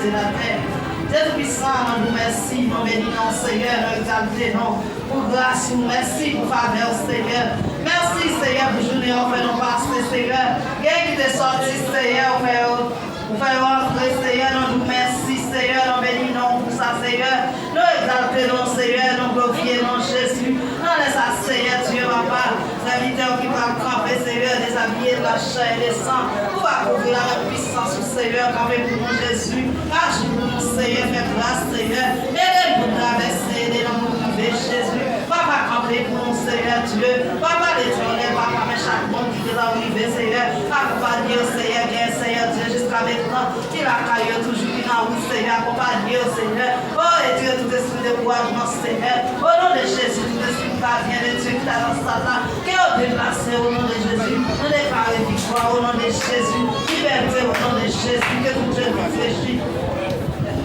et la terre. Dieu puissant, nous merci, nous bénissons Seigneur, nous exaltons pour grâce, nous merci pour faveur Seigneur. Merci Seigneur pour journée, on fait nos passes Seigneur. Quel qui est sorti Seigneur, on fait rentrer Seigneur, nous merci Seigneur, nous bénissons pour ça Seigneur. Nous exaltons Seigneur, nous glorifions Jésus. Nous laissons Seigneur Dieu, papa, serviteur qui va camper Seigneur, déshabiller de la chair et des sangs, pour accouvrir la puissance du Seigneur, camper pour nous Jésus. Agis pour nous Seigneur, fais grâce Seieur. Aidez-nous traverser, aidez-nous priver Jésus. Papa, camper pour nous Seigneur Dieu. Papa, l'éternel, papa, mais chaque monde qui est arrivé Seigneur. Accompagnez au Seigneur, bien Seigneur Dieu, jusqu'à maintenant. Il a caillé toujours qui n'a oui Seigneur. Accompagnez au Seigneur. Oh, et Dieu, tout esprit de couragement Seigneur. Au nom de Jésus, tout esprit qui vient de Dieu qui t'a dans Satan. Qui est déplacé au nom de Jésus. Nous déclarons victoire au nom de Jésus. Liberté au nom de Jésus. Que tout Dieu réfléchit.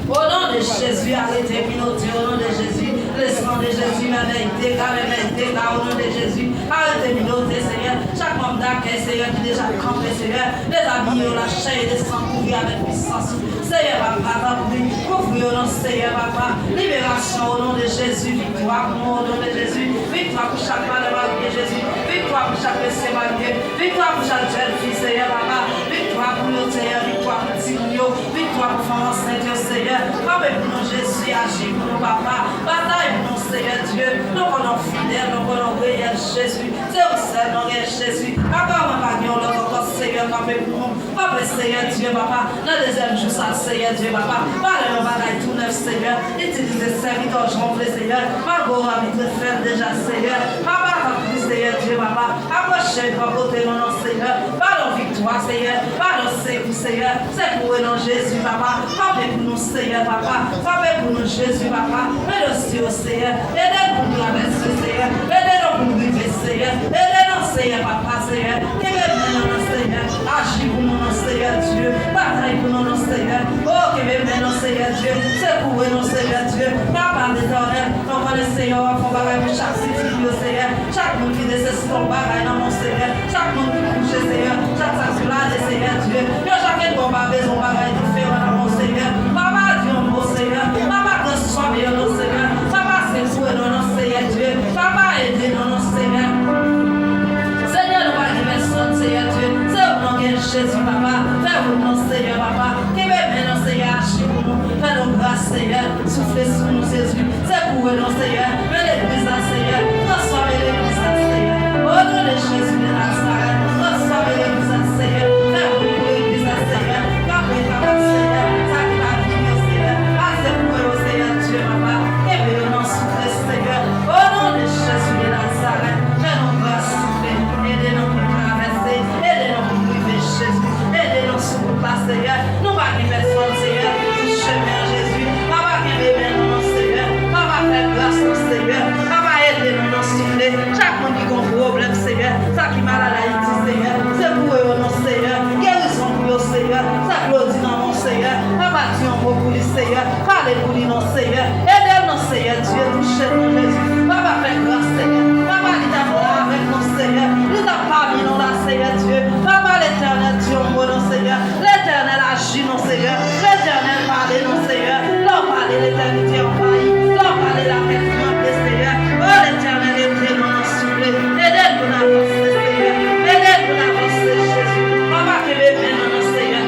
Au nom de Jésus, arrêtez, piloter au nom de Jésus. Le sang de Jésus, merveille, au nom de Jésus. Arrêtez, piloter, Seigneur. Chaque membre d'accueil, Seigneur, qui déjà campé, Seigneur. Les habits, la chair et les sangs couverts avec puissance. Seigneur, papa, couvrir au nom de Seigneur, papa. Libération au nom de Jésus. Victoire au nom de Jésus. Victoire pour chaque malheur de Jésus. Victoire pour chaque blessé malgré. Victoire pour chaque jeune fille, Seigneur, papa. Victoire pour le Seigneur. Victoire pour Tigno. Victoire pour France Saint-Dieu, Seigneur. Papa, pour nous, Jésus, agit pour nous, papa. Bataille pour nous, Seigneur Dieu. Nous prenons fidèles, nous prenons réel Jésus. C'est au seul nom de Jésus. Papa, on va gagner encore, Seigneur, papa, pour nous. Papa, Seigneur Dieu, papa. Dans le deuxième jour, ça, Seigneur Dieu, papa. Parlez, on va gagner tout neuf, Seigneur. Utilisez serviteur, je m'en Seigneur. Margot, on va vite faire déjà, Seigneur. Papa, Seigneur Dieu, papa. Approchez, papa, côté non, Seigneur. Pardon, victoire, Seigneur. Pardon, c'est pour Seigneur. C'est pour non, Jésus, papa. Papa, pour nous, Seigneur, papa. Papa, pour nous, Jésus, papa. Mais aussi au Seigneur. Aidez-nous pour nous traverser, Seigneur. Aidez-nous pour nous vivre, Seieur. Aidez-nous, Seigneur, papa, Seigneur. Aidez-nous, Seigneur. Agis pour nous, Seigneur Dieu. Bataille pour nous, Seigneur. Oh, que nous, Seigneur Dieu. C'est pour nous, Seigneur Dieu. Papa, l'éternel. Nous connaissons, Seigneur, pour chaque cité, Seigneur. Chaque monde qui décide son bagage dans mon Seigneur. Chaque monde qui couche, Seigneur. Chaque sacrifice, Seigneur Dieu. Chaque bon bagage, son bagage différent dans mon Seigneur. Papa, Dieu, mon Seigneur. Papa, transforme nos Seigneur. Papa, c'est pour nous, Seigneur Dieu. Papa, aidez-nous, Seigneur. Seigneur, nous va dire personne, Seigneur Dieu. C'est au nom de Jésus, papa. Fais-vous, mon Seigneur, papa. Qui veut maintenant, Seigneur, agir pour nous. Fais-nous grâce, Seigneur. Soufflez sur nous, Jésus. C'est pour nous, Seigneur. Mais l'église, Seigneur. Transformez l'église, Seigneur. Au nom de Jésus de Nazareth. Transformez l'église, Seigneur. Fais-vous pour l'église, Seigneur. Capez, papa, Seigneur. Ça qui va venir, Seigneur. Passez pour nous, Seigneur Dieu, papa. Et venez souffler, Seigneur. Au nom de Jésus de Nazareth. Fais-nous grâce, souffler. Aidez-nous pour traverser. Aidez-nous pour vivre, Jésus. Aidez-nous sur le place, Seigneur. Nous va dire personne, Seieur. Du chemin, Jésus. Papa, qui veut maintenant, Seigneur. Papa, fais grâce, Seigneur. Papa, aidez-nous dans souffler. Chaque monde qui a un problème, Seigneur. Ça qui m'a la Haïti, Seigneur. C'est pour eux, non, Seigneur. Guérison pour eux, Seigneur. Ça glorifie dans mon Seigneur. Papa, tu en pour lui, Seigneur. Parlez pour lui, non, Seigneur. Aidez-nous, Seigneur. Dieu, touchez-nous, Jésus. Papa, fais grâce, Seigneur. Papa, il t'a là avec nous, Seigneur. Il t'a parmi nous, là, Seigneur Dieu. Papa, l'éternel, Dieu, mon Seigneur. L'éternel agit, non, Seigneur. L'éternel parle, non, Seigneur. L'on parle, l'éternité en failli. L'on parle, la tête tremblée, Seigneur. Oh, l'éternel, aidez-nous, non, soufflé. Aidez-nous, avancer, Seigneur. Aidez-nous, avancer, Jésus. Papa, que bébé, non, Seigneur.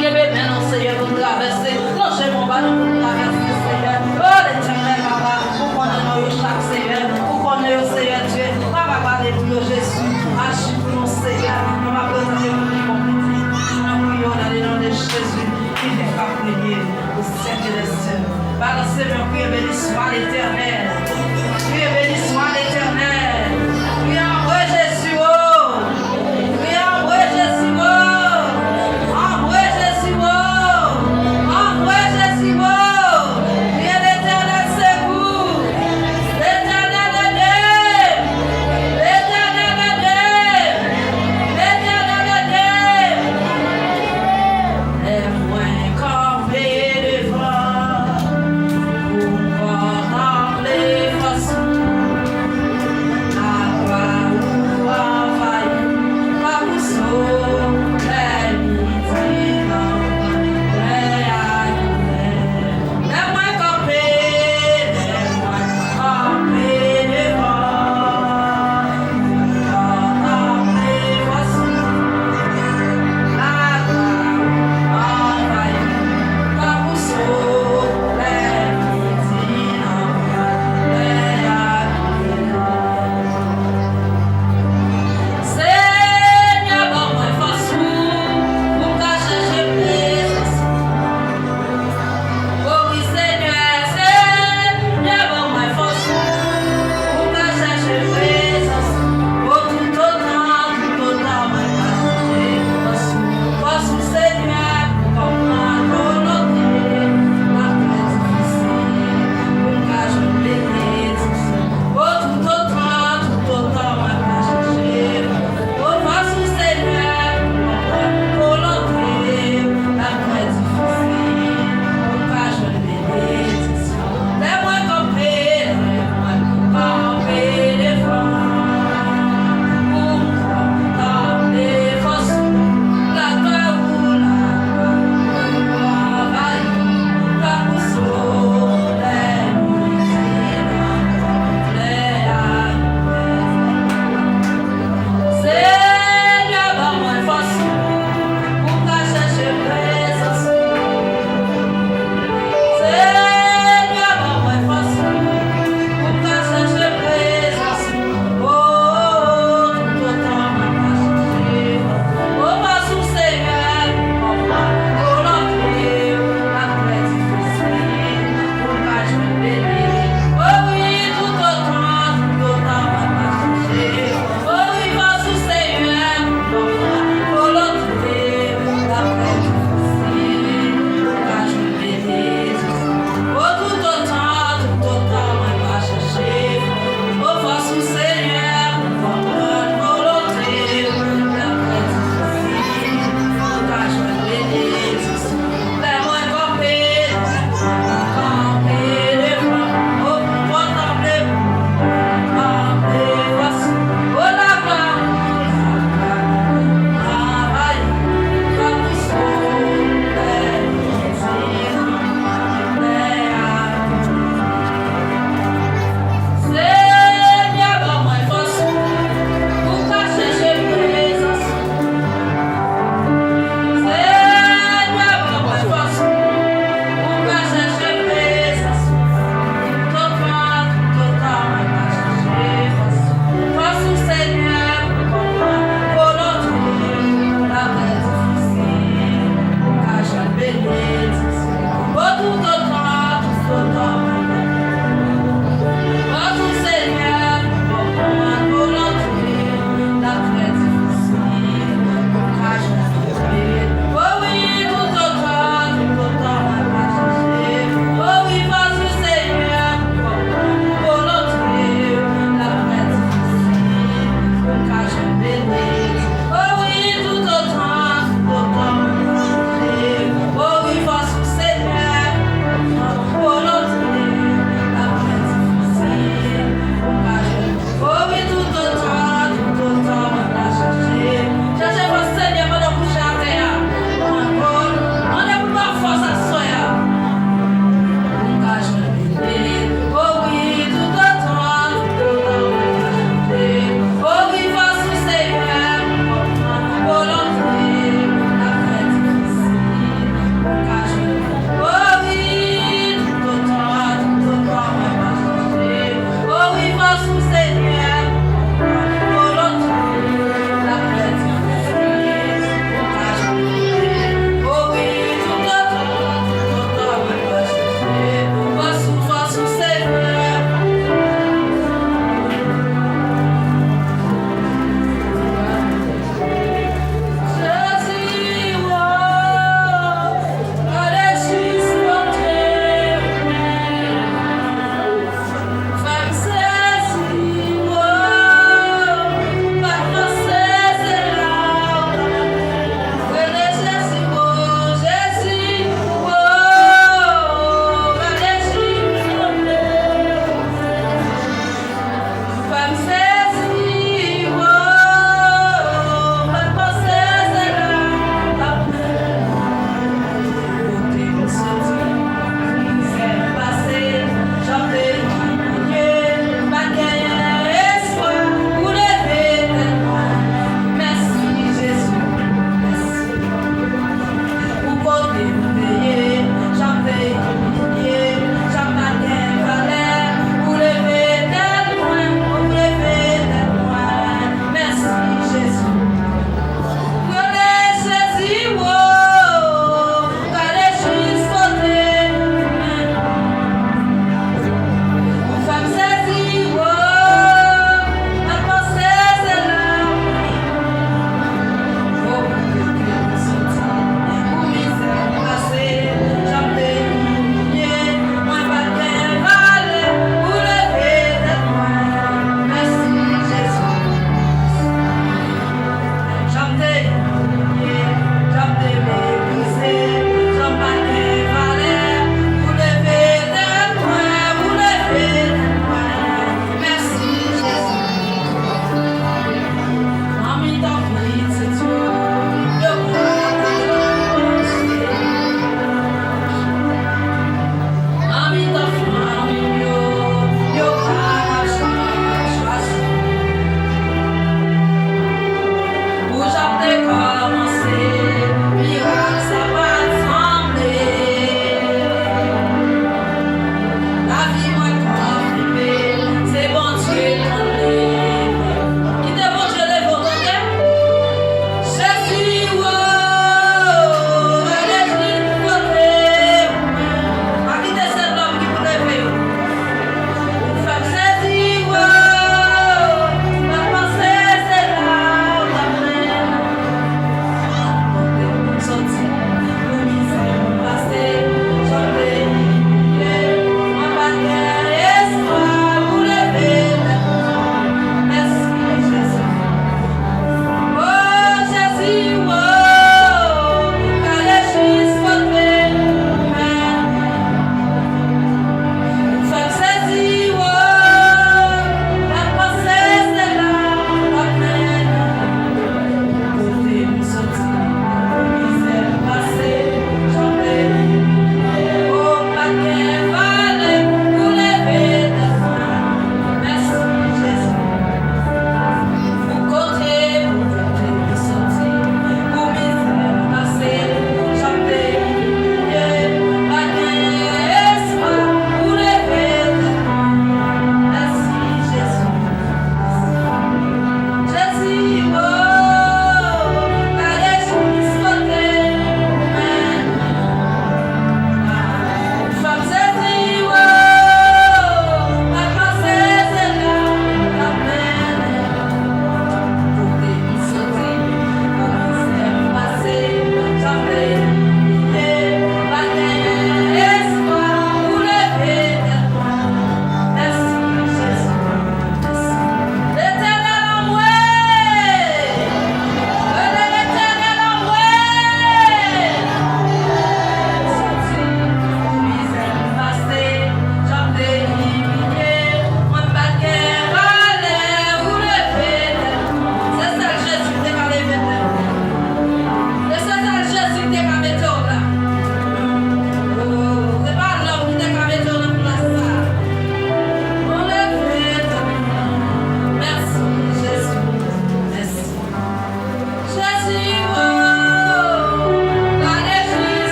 Que bébé, non, Seigneur, pour traverser. Non, j'ai mon ballon pour traverser, Seigneur. Oh, l'éternel, papa, pour qu'on ait chaque Seigneur. Pour qu'on ait, Seigneur Dieu. Papa, parlez pour Jésus. Agis pour nous, Seigneur. On va présenter pour lui, mon petit. Nous prions dans le nom de Jésus. Qui fait pas prier au siècle des cieux. Balancez mon prier, béni soit l'Éternel. Priez, béni soit l'Éternel. Priez en vrai Jésus. Priez en vrai Jésus. En vrai Jésus. En vrai Jésus. Priez l'Éternel, c'est vous. L'Éternel est Dieu. L'Éternel est Dieu. L'Éternel est Dieu. Et moi, campé devant, pour contempler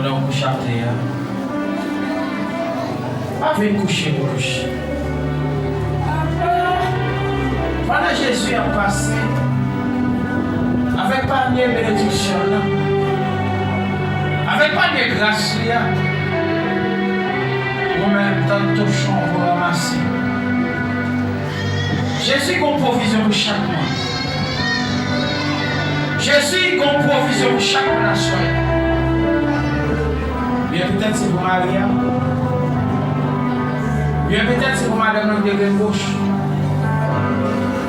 pendant que couche à terre. Pas venir coucher, vous coucher. Pendant Jésus a passé, avec pas de bénédiction, avec pas de grâce, vous-même dans ton champ, vous ramassez. Jésus a une provision pour chaque mois. Jésus a une provision pour chaque nation. Bien peut-être c'est pour Maria. Bien peut-être c'est pour Madame de gauche.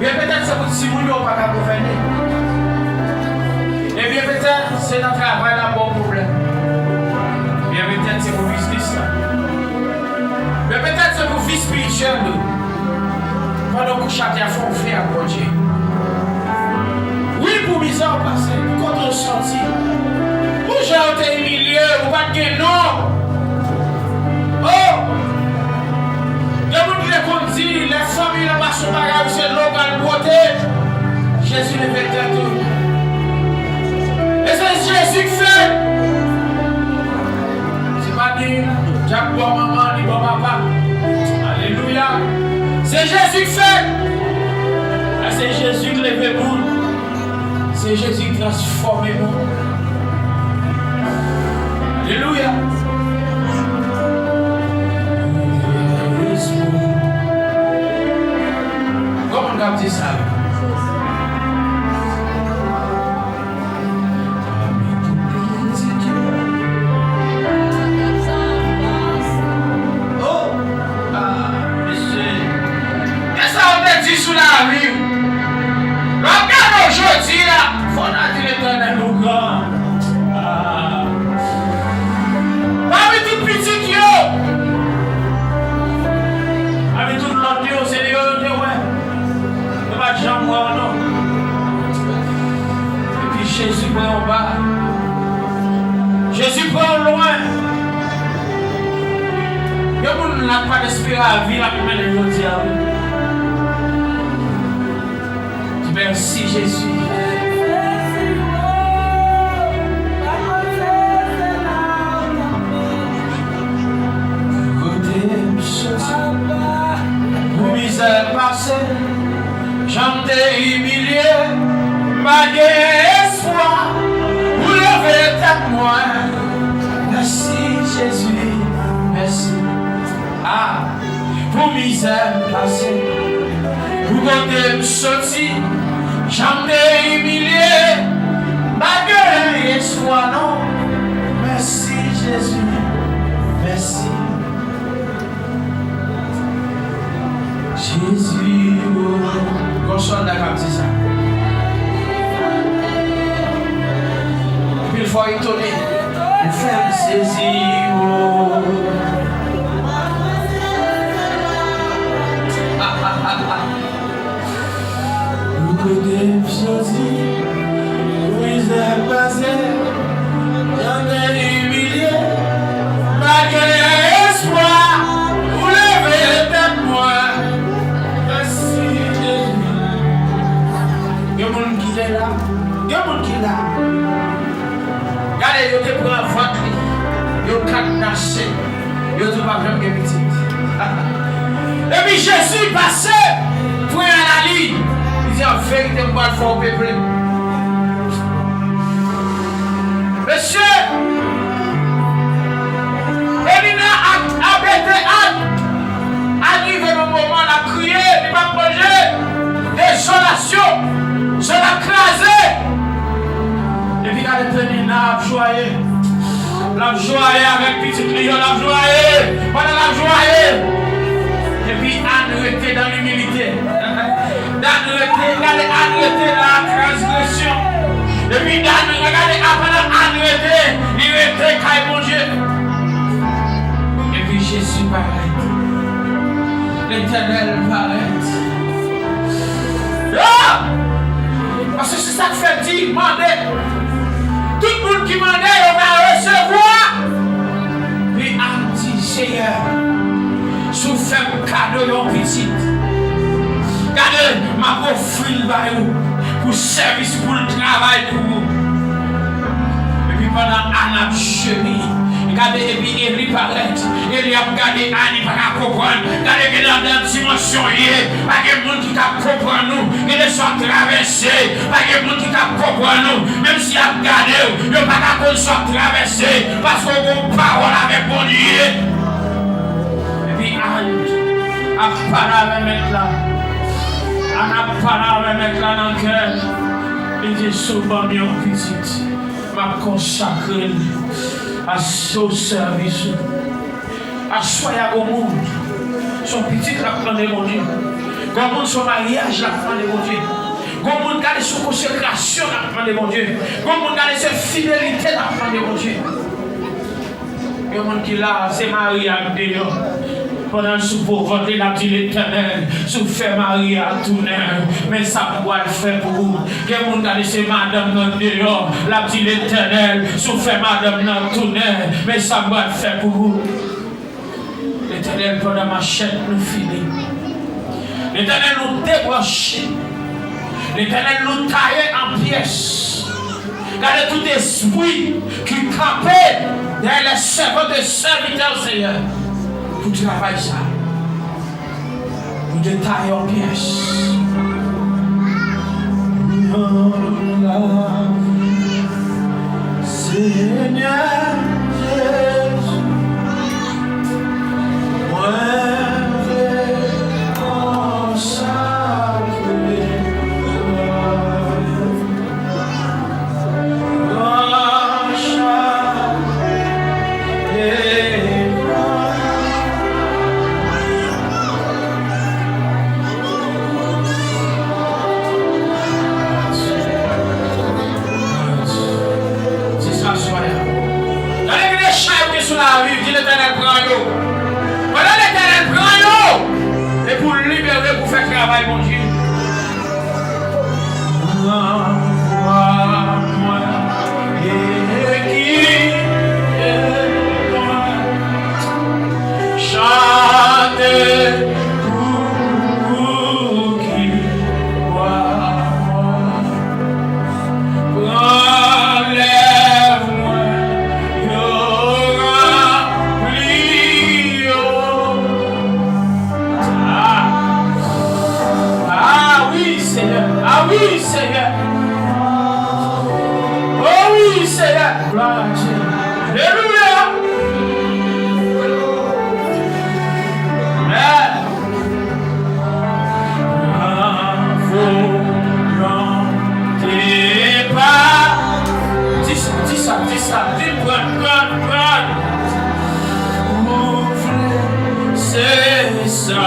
Bien peut-être c'est pour Simon qui n'a pas gouverner. Et bien peut-être c'est notre travail là bon problème. Bien peut-être c'est pour business là. Bien peut-être c'est pour vie spirituelle. Pendant que chacun fait fait à bon Dieu. Oui, pour misère passée, quand on sortit, pour j'ai été humilié, ou pas de non. Oh! Les gens qui dit, les familles là-bas sont pas graves, c'est local beauté. Jésus le fait tout. Et c'est Jésus qui fait. C'est pas dit, Jacques bon maman, ni bon papa. Alléluia. C'est Jésus qui fait. C'est Jésus qui lève le monde. C'est Jésus qui transforme le monde. Alléluia. Comment on dit ça? Sous la rue. Regarde aujourd'hui là. Il faut dire l'éternel au grand. Parmi tout petit yo. Avec tout l'autre yo, c'est les autres ouais. Ne pas de jambe non. Et puis Jésus prend en bas. Jésus prend au loin. Il y a des gens qui n'ont pas d'espérance à vivre après les autres. Merci Jésus. Pour misère passée, j'en t'ai humilié, malgré espoir, vous levez tête moi. Merci Jésus, merci. Ah, pour misère passée, vous comptez me sortir. J'en ai humilié, malgré espoir, non. Merci Jésus, merci. Jésus, oh. Console la comme ça. Puis il faut étonner, il fait saisir, oh. Côté choisi, oui, c'est passé, j'en ai humilié, malgré espoir, vous levez tête moi. Merci Jésus. Il y a des gens qui sont là, il y a des gens qui sont là. Regardez, ils te prennent votre lit, ils cadenassé, ils ne sont pas vraiment petits. Et puis Jésus est passé, point à la ligne. En vérité, je vais faire au peuple. Monsieur, Elina a bêté arrive le moment de crier, de pas manger, désolation, je l'ai crasé. Et puis, quand Elina a joyé, la joyé avec petit client, la joyé, pendant la joyé. Et puis, Anne était dans l'humilité. Regardez arrêter la transgression. Et puis regardez après arrêter, il était caille mon Dieu. Et puis Jésus paraît. L'Éternel paraît. Ah! Parce que c'est ça que fait dire, demander. Tout le monde qui demandait, on va recevoir. Puis a dit, Seigneur, sous fait cadeau de petit. Regardez, ma offre pour service, pour le travail, pour vous. Et puis pendant un chemin, Regardez, et puis Élie paraît. Élie a regardé Annie, pas qu'à comprendre. Regardez que dans la dimension, pas que le monde qui t'a comprendre nous, il est soit traversé, pas que le monde qui t'a comprendre nous, même si a regardé, il n'y a pas qu'à soit traversé, parce qu'on a une parole avec mon Dieu. Et puis Annie a parlé avec là. On a parlé avec là dans le cœur. Il dit souvent bien petit, m'a consacré à son service, à soyer au monde, son petit la prendre mon Dieu, comme son mariage la prendre mon Dieu, comme garder son consécration la prendre mon Dieu, comme garder sa fidélité la prendre mon Dieu. Il y a un monde qui là, c'est Marie à dehors. Pendant que vous votez la dit l'Éternel, sous fait Marie à tout neuf, mais ça pourra le faire pour vous. Que vous laissez madame dans dehors, la dit l'Éternel, sous fait madame dans tout neuf, mais ça pourra le faire pour vous. L'Éternel pendant ma chaîne nous finit. L'Éternel nous débranche. L'Éternel nous taille en pièces. Regardez tout esprit qui campait derrière les servants de serviteurs, Seigneur. Pour travailler ça, pour détailler en pièces. Seigneur Jésus, moi je consacrer l'Éternel prend l'eau. Voilà l'Éternel prend l'eau. Et pour libérer, pour faire travail, mon Dieu. Envoie-moi et qui est loin. Chantez pour qui voit moi. Enlève-moi. Ah oui, Seigneur. Oh oui, Seigneur. Gloire à Dieu. Alléluia. Amen. N'involonté pas. Dis ça. Dis, prends. Ouvre, c'est ça.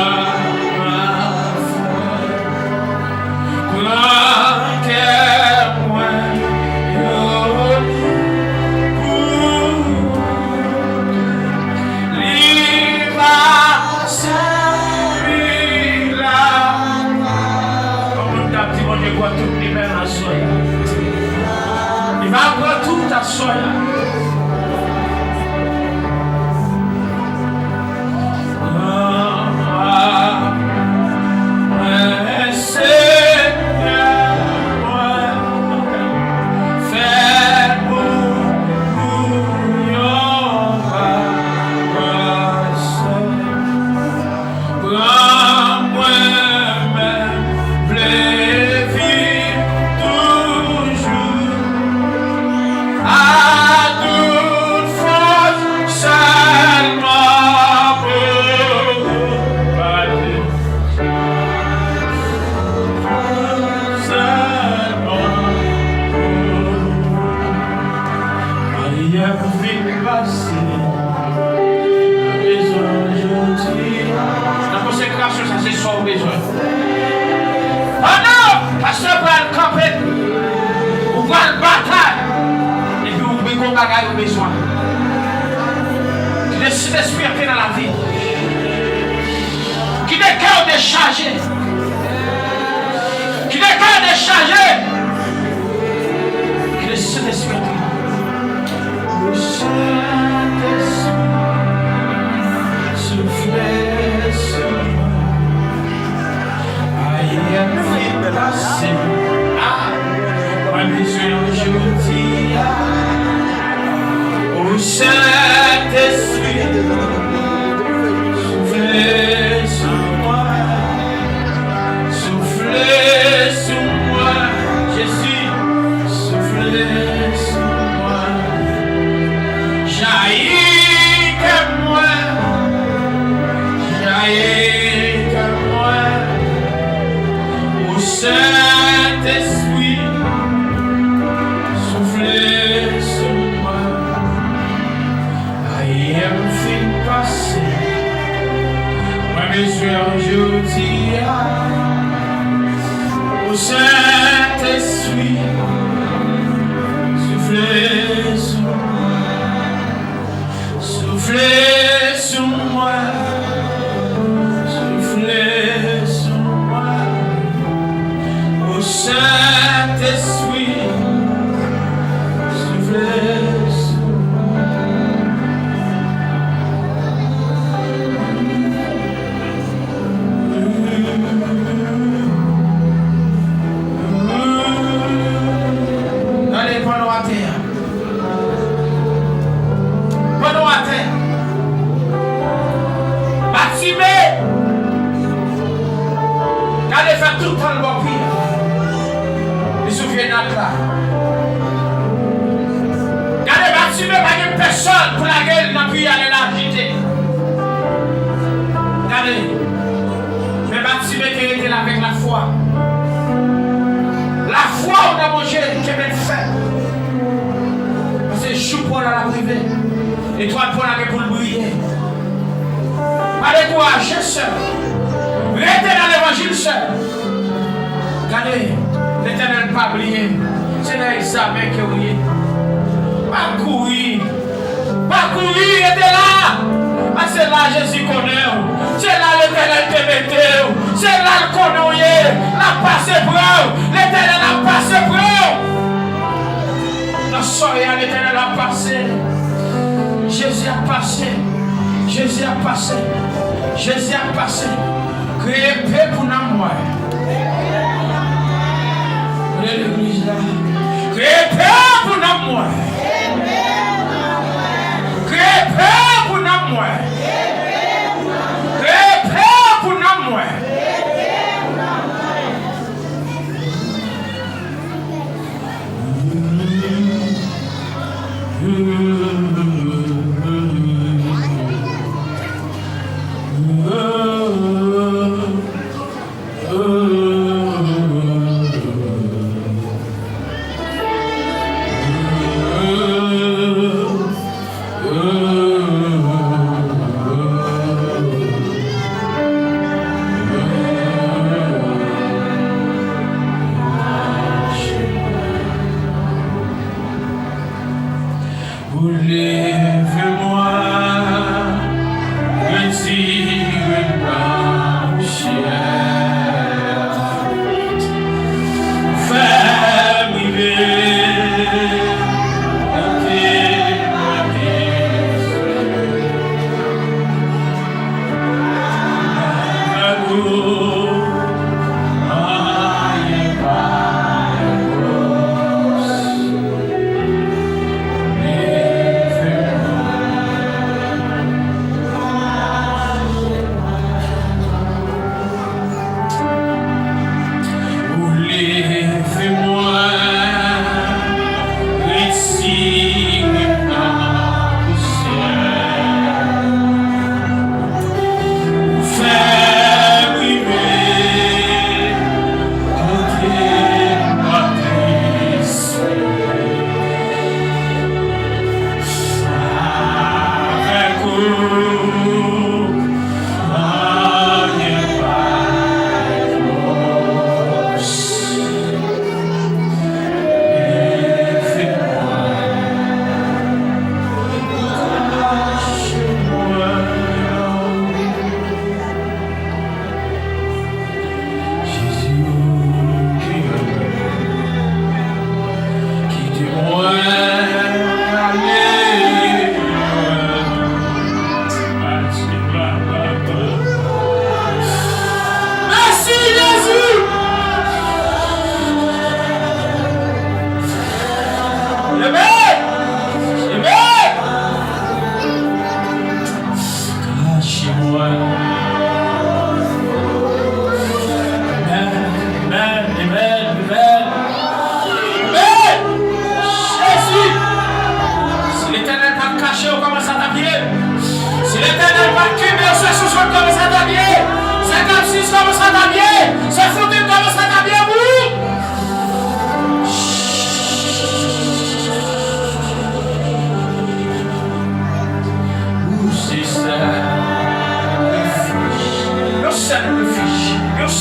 Il va prendre toute ta soya. La consécration, ça c'est son besoin. Oh non! Pasteur va le camper. Vous voyez le bataille. Et puis vous pouvez qu'on bagaille au besoin. Qui décide d'espérer dans la vie. Qui déclare de charger. Qui déclare de charger. Qui décide d'espérer. Soufflez sur moi. Aïe, placé. Ma besoin aujourd'hui. Au sein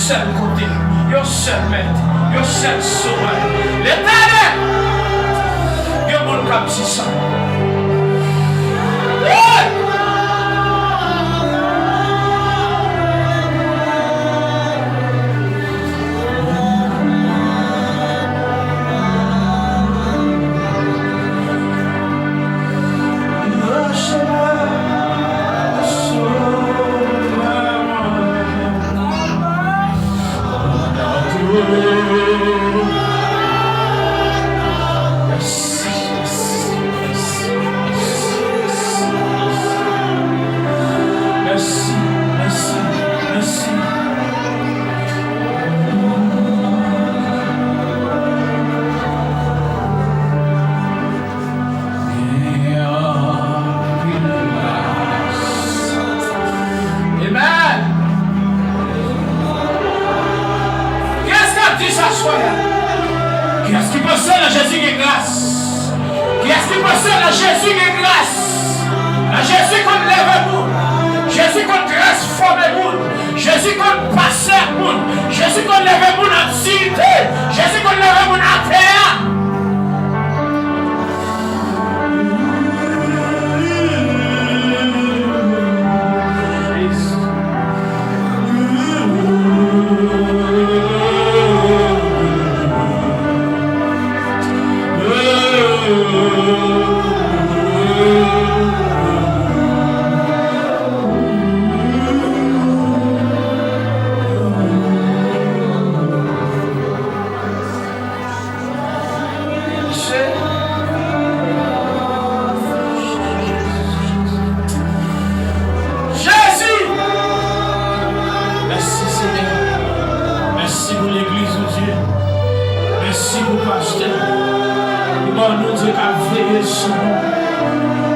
seul côté, un seul maître, un seul sauveur. L'Éternel, il y a un monde comme ça.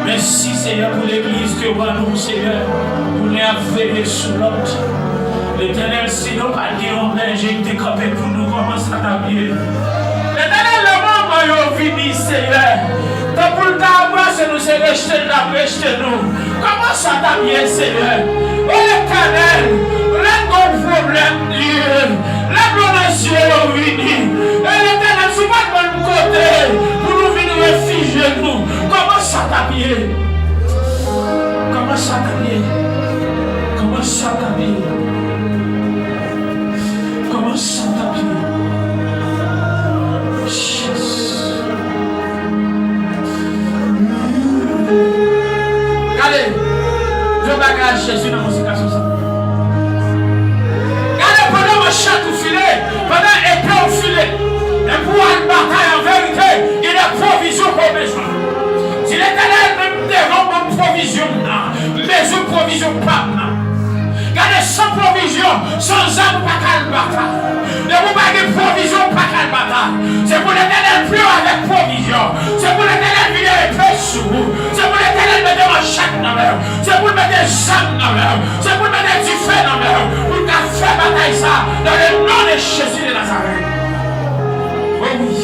Merci Seigneur pour l'église que nous, Seigneur, pour nous veiller sur l'autre. L'Éternel, si nous pas dit on berger qui campé pour nous, comment ça t'habiller. L'Éternel, le moment où fini, Seigneur, tant pour le temps, nous c'est rejeter nous. Comment ça t'habiller, Seigneur? Oh l'Éternel, là ton problème, Dieu, là nos yeux fini. Et l'Éternel, c'est pas de bon côté pour nous venir réfugier nous. Comment ça t'habiller? Comment ça t'habiller? Comment ça t'habiller? Comment ça t'habiller? Regardez, je bagage Jésus dans la musique comme ça. Regardez, pendant le chat au filet, pendant l'épée au filet, et pour une bataille en vérité, il y a provision pour besoin. Si l'Éternel même dérobe une provision, mais une provision pas. Regardez, sans provision, sans âme, pas qu'à le bataille. Ne vous pas de provision, pas qu'à le bataille. C'est pour l'Éternel plus avec provision. C'est pour l'Éternel venir avec paix sur vous. C'est pour l'Éternel mettre un chac dans l'air. C'est pour mettre des âmes dans l'air. C'est pour mettre du feu dans l'air. Pour qu'à faire bataille ça dans le nom de Jésus de Nazareth. Oui, oui.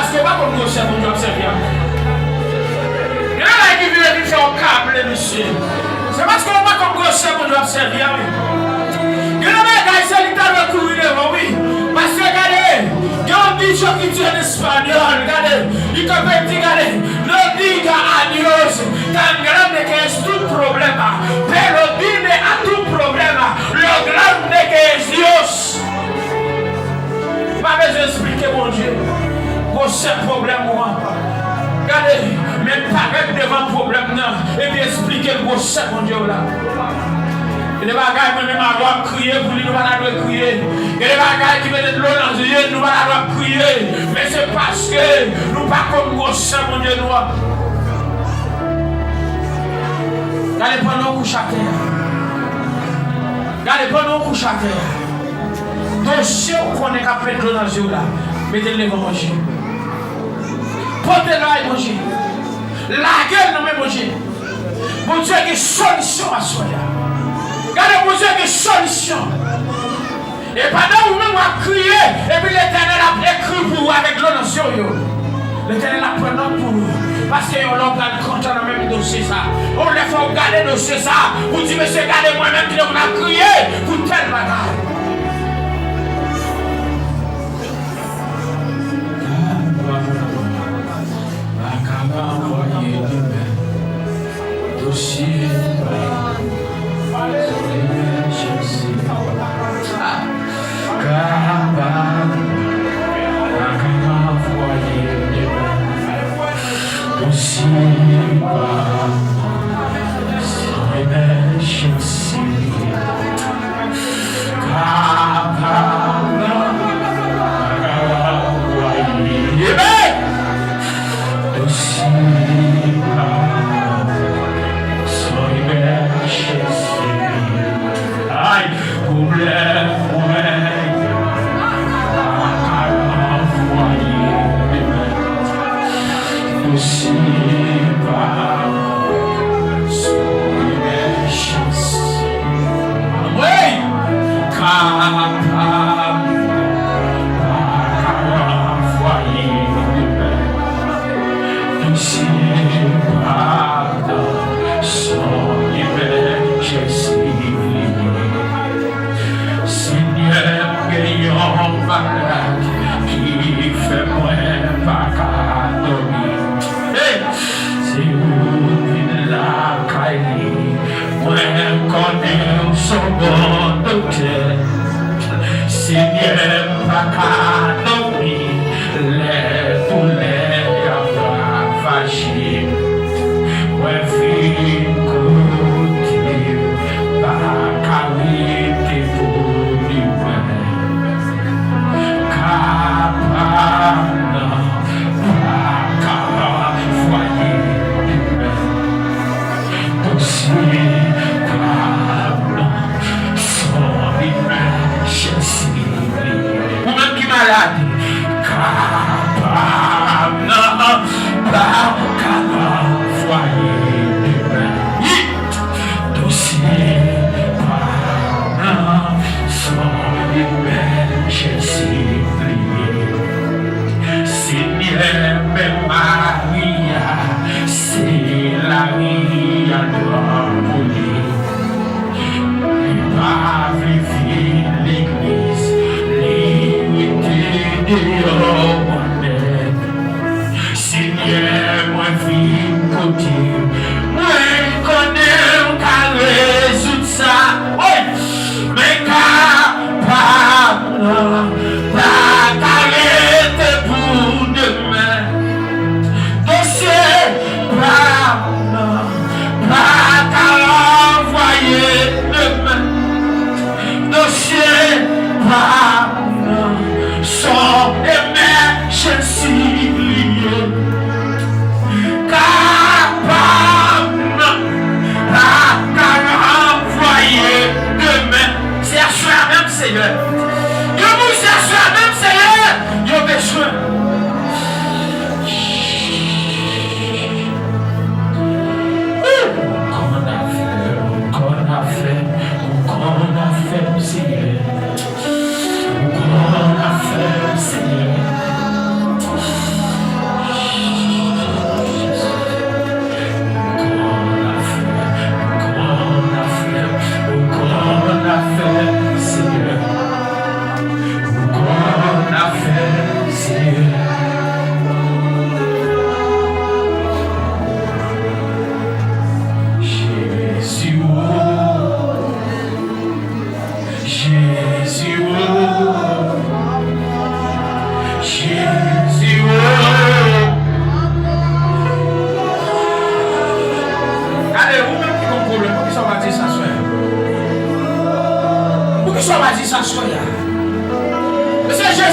parce que pas comme gros chef, on doit servir. Il y en a qui viennent faire un câble, monsieur. C'est parce qu'on pas comme gros chef, on doit servir. Il y en a qui sont recourir devant, oui. Parce que regardez, il y a un bicho qui tue en espagnol, regardez. Il te fait dire, regardez, no diga adios, tan grande que es tu problema, pero dime a tu problema, lo grande que es Dios. Pas besoin d'expliquer mon Dieu. Vos seul problème, moi. Regardez, même paraître devant le problème, et puis expliquer vos seul, mon Dieu, là. Il y a des bagages même avoir crié pour lui, nous allons crier. Il y a des bagages qui mettent de l'eau dans les yeux, nous allons crier. Mais c'est parce que nous pas comme vos seul, mon Dieu, nous. Regardez, pendant qu'on couche à terre. Regardez, pendant qu'on couche à terre. Dossier qu'on est capable de dans les yeux là. Mettez-le devant manger. Portez-le à manger. La gueule non mais manger. Mon Dieu, il y a une solution à soi. Regardez, mon Dieu, il y a une solution. Et pendant que vous-même vous criez, et puis l'Éternel a écrit pour vous avec l'eau dans les yeux. L'Éternel a pris notre pour vous. Parce que on regarde quand on a même dossier ça. On les fait regarder dossier ça. Vous dites, monsieur, regardez moi-même qui on a crié pour tel bagage. Dossier.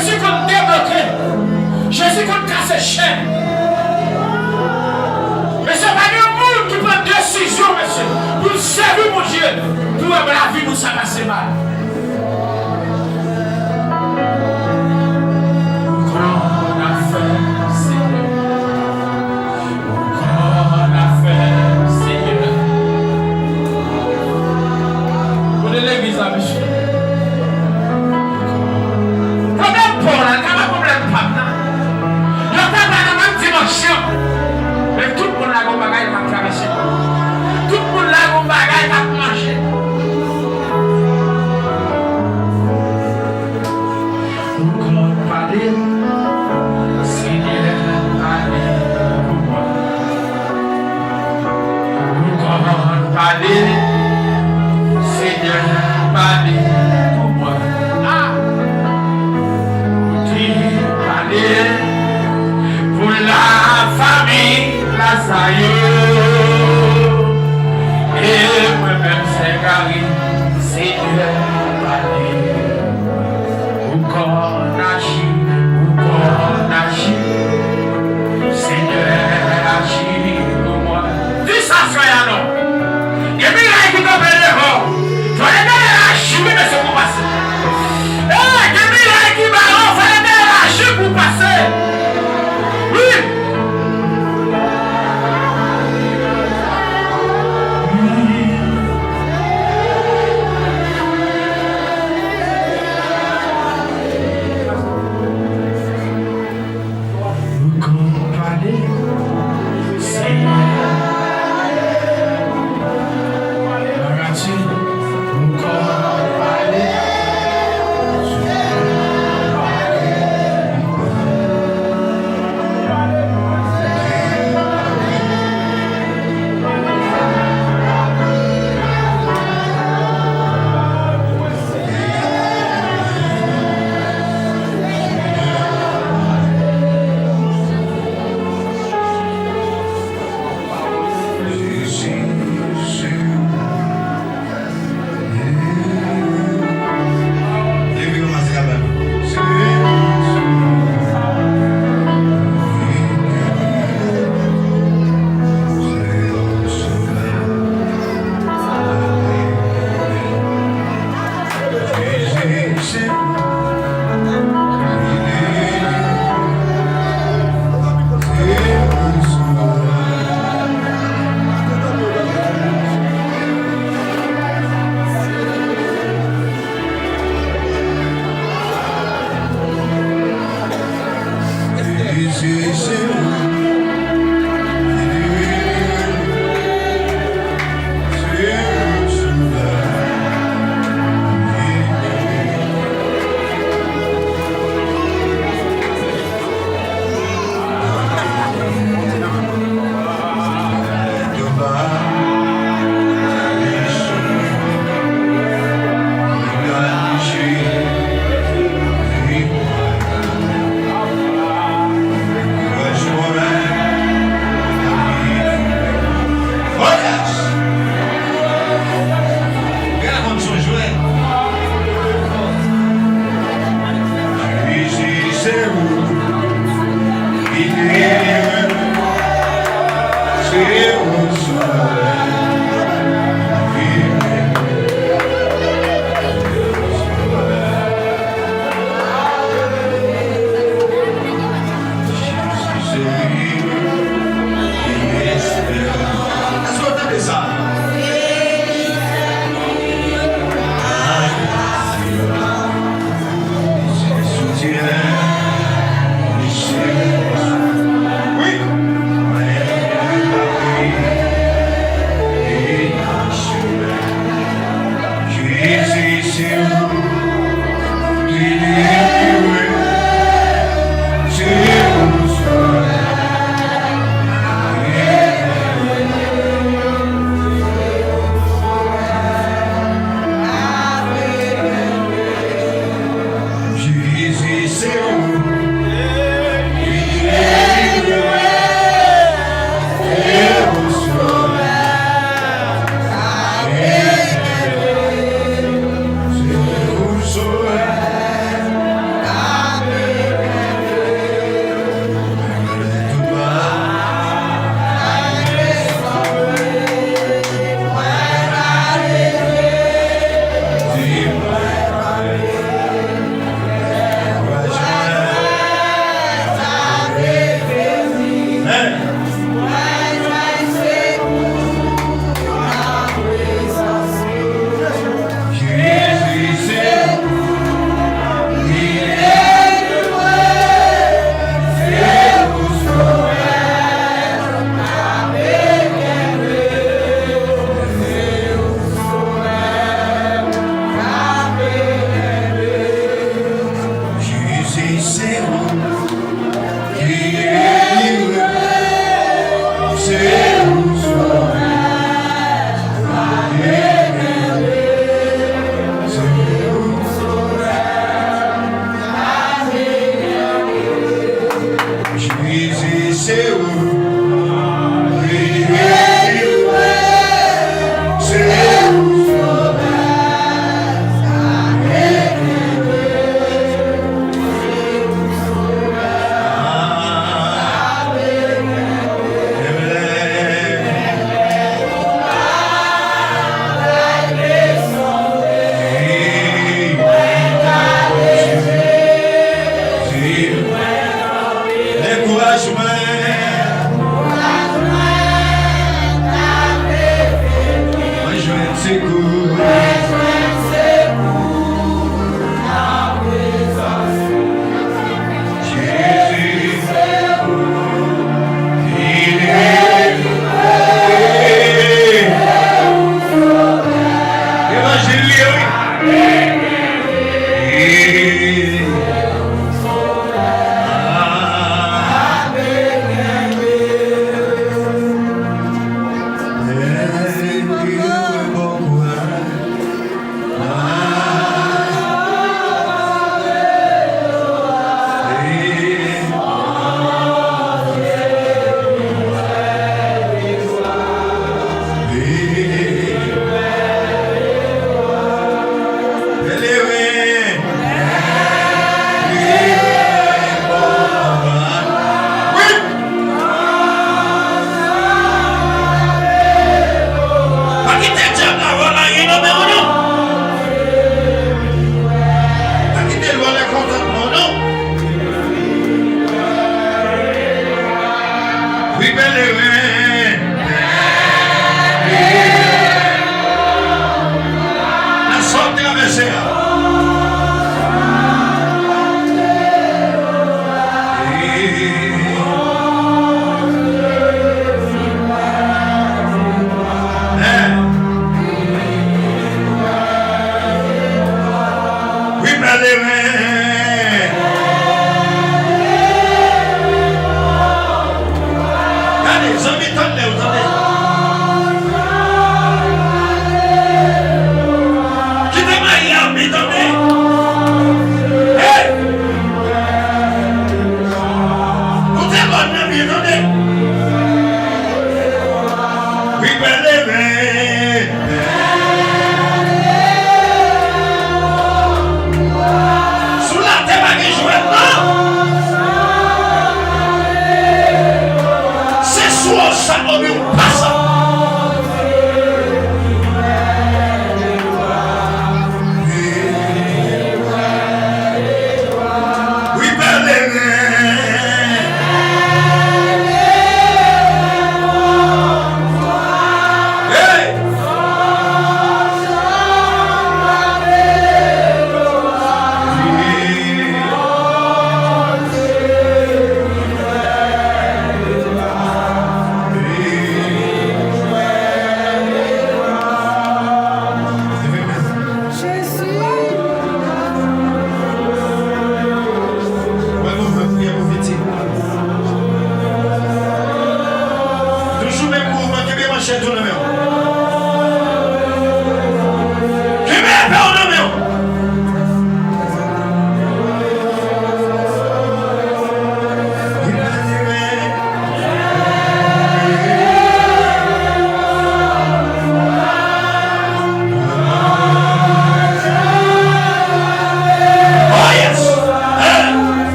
Jésus qu'on débloqué. Jésus qu'on casse les chaînes. Mais c'est pas le monde qui prend décision, monsieur, pour servir mon Dieu, pour la vie nous ça passe mal. Qu'on a fait, Seigneur. Qu'on a fait, Seigneur. Pour l'église, monsieur. Problème pour la, quand problème pas. Il n'y a pas dans la même dimension. Mais tout le monde a un bagage à traverser. Tout le monde a un bagage à manger. Encore parler, Seigneur, allez pour moi. Encore parler, Seigneur, allez pour moi. Ah! Tu parler pour la famille. Et moi-même c'est Gary, Seigneur, où qu'on agit, Seigneur, agit pour moi. Dis ça, frère, non. Il y a des gens qui t'ont fait l'erreur. Tu vas les agir, mais c'est pour passer. Il y a des gens qui vont agir pour passer. Oui.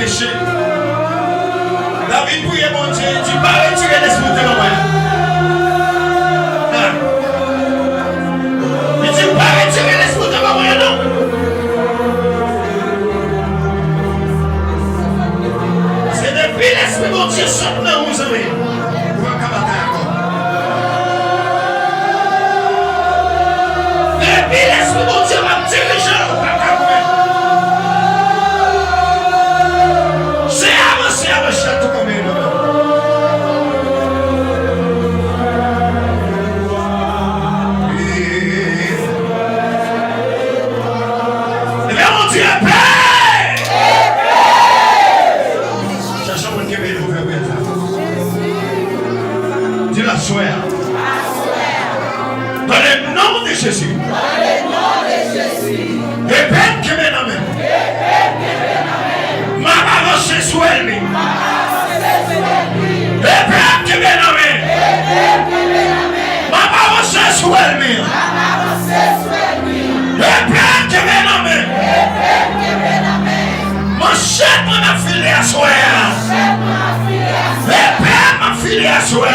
péché. David priait mon Dieu, tu vas retirer l'esprit de l'homme. Il dit pas retirer l'esprit de l'homme, non. C'est depuis l'esprit de mon Dieu sort dans vous avez. Vous va combattre encore. Depuis l'esprit de mon Dieu va me diriger. C'est avancé tout comme une homme. Dans le nom de Jésus. Répète que mes noms. Ma avancée soit elle. Répète que mes noms. Ma avancée soit elle. Répète que mes noms. Mon chef m'a filé à soi. Répète ma filé à soi.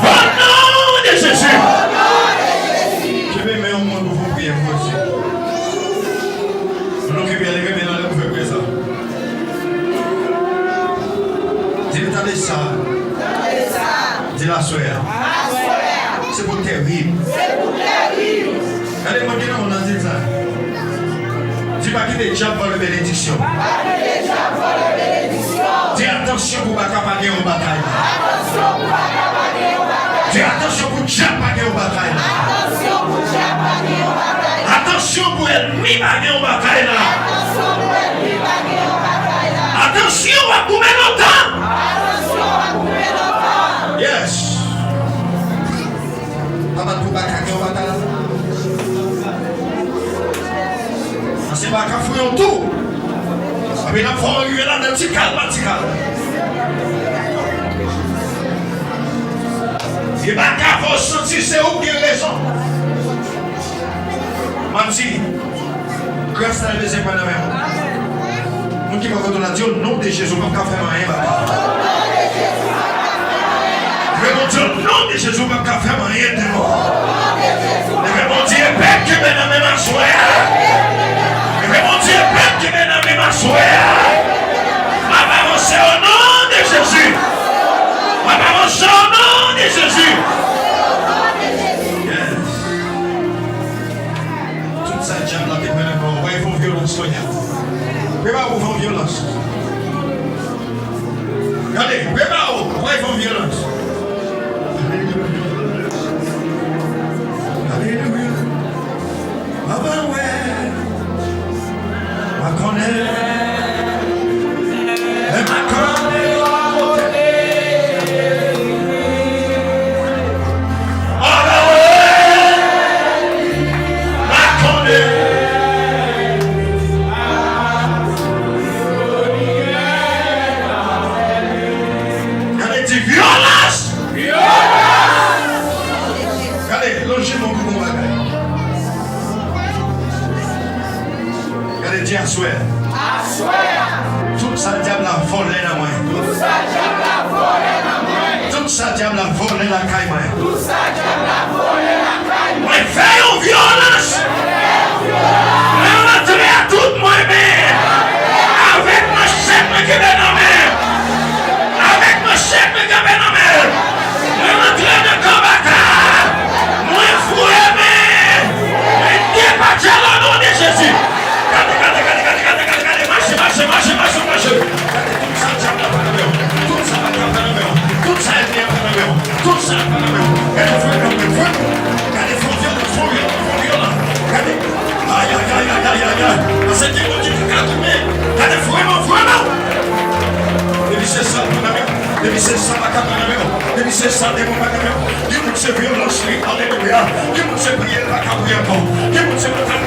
Au nom de Jésus. Je vais mettre au monde pour vous prier pour aussi. Nous qui bien lever maintenant le gouvernement ça. Dis-le t'as ça. Dis la soeur. C'est pour terrible. Allez, moi qui on a dit ça. Dis pas qu'il est déjà pour la bénédiction. Dis attention pour ne pas gagner en bataille. Dis attention pour ne pas gagner en bataille. Attention pour l'ennemi gagner en bataille. Attention à combien longtemps. Yes. Papa pour pas gagner en bataille. C'est pas qu'à fouiller en tout. Mais il faut arriver là dans le petit calme. Il n'y a pas qu'à ressentir, c'est où qui a raison. Même si, grâce à la deuxième fois de même. Nous qui va retourner à Dieu, au nom de Jésus, pas qu'à faire rien. Vraiment Dieu, au nom de Jésus, pas qu'à faire rien de mort. Vraiment Dieu, père qui mène à même soir. Vraiment Dieu, père qui mène à même soir. Ma maman, c'est au nom de Jésus. Ma maman, c'est au nom de Jésus. Yes. Toute cette jambe là, ils font violence, Sonia. Préparez-vous, ils font violence. Regardez, préparez-vous, ils font violence. Alléluia. Papa, ouais. Ma connaît. Tout ça diable a volé la main. Tout ça diable a volé la caille. Moi, fais une violence. On a à tout moi-même. Avec mon chef qui est nommé. Avec mon chef qui est nommé. On entre dans le combat. Moi, fouet, mais n'est pas déjà le nom de Jésus. Marche. Tout ça est bien. Tout ça est bien. Regardez, faut violent. Regardez. Aïe. C'est qui nous dit que regardez, vraiment. C'est ça, depuis c'est ça, depuis c'est ça, qui nous se violence, alléluia, qui nous se prier, la cabouille encore, qui nous se prier,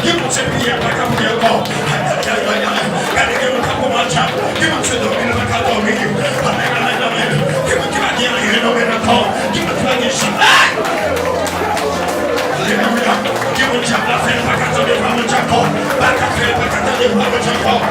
qui nous se prier, la cabouille encore, regardez que nous avons mangé, qui nous se domine, la cabouille, qui nous va dire, rénover encore, qui nous va dire, alléluia, qui nous a fait, pas qu'à attendre, pas qu'à faire, pas qu'à attendre, pas qu'à attendre,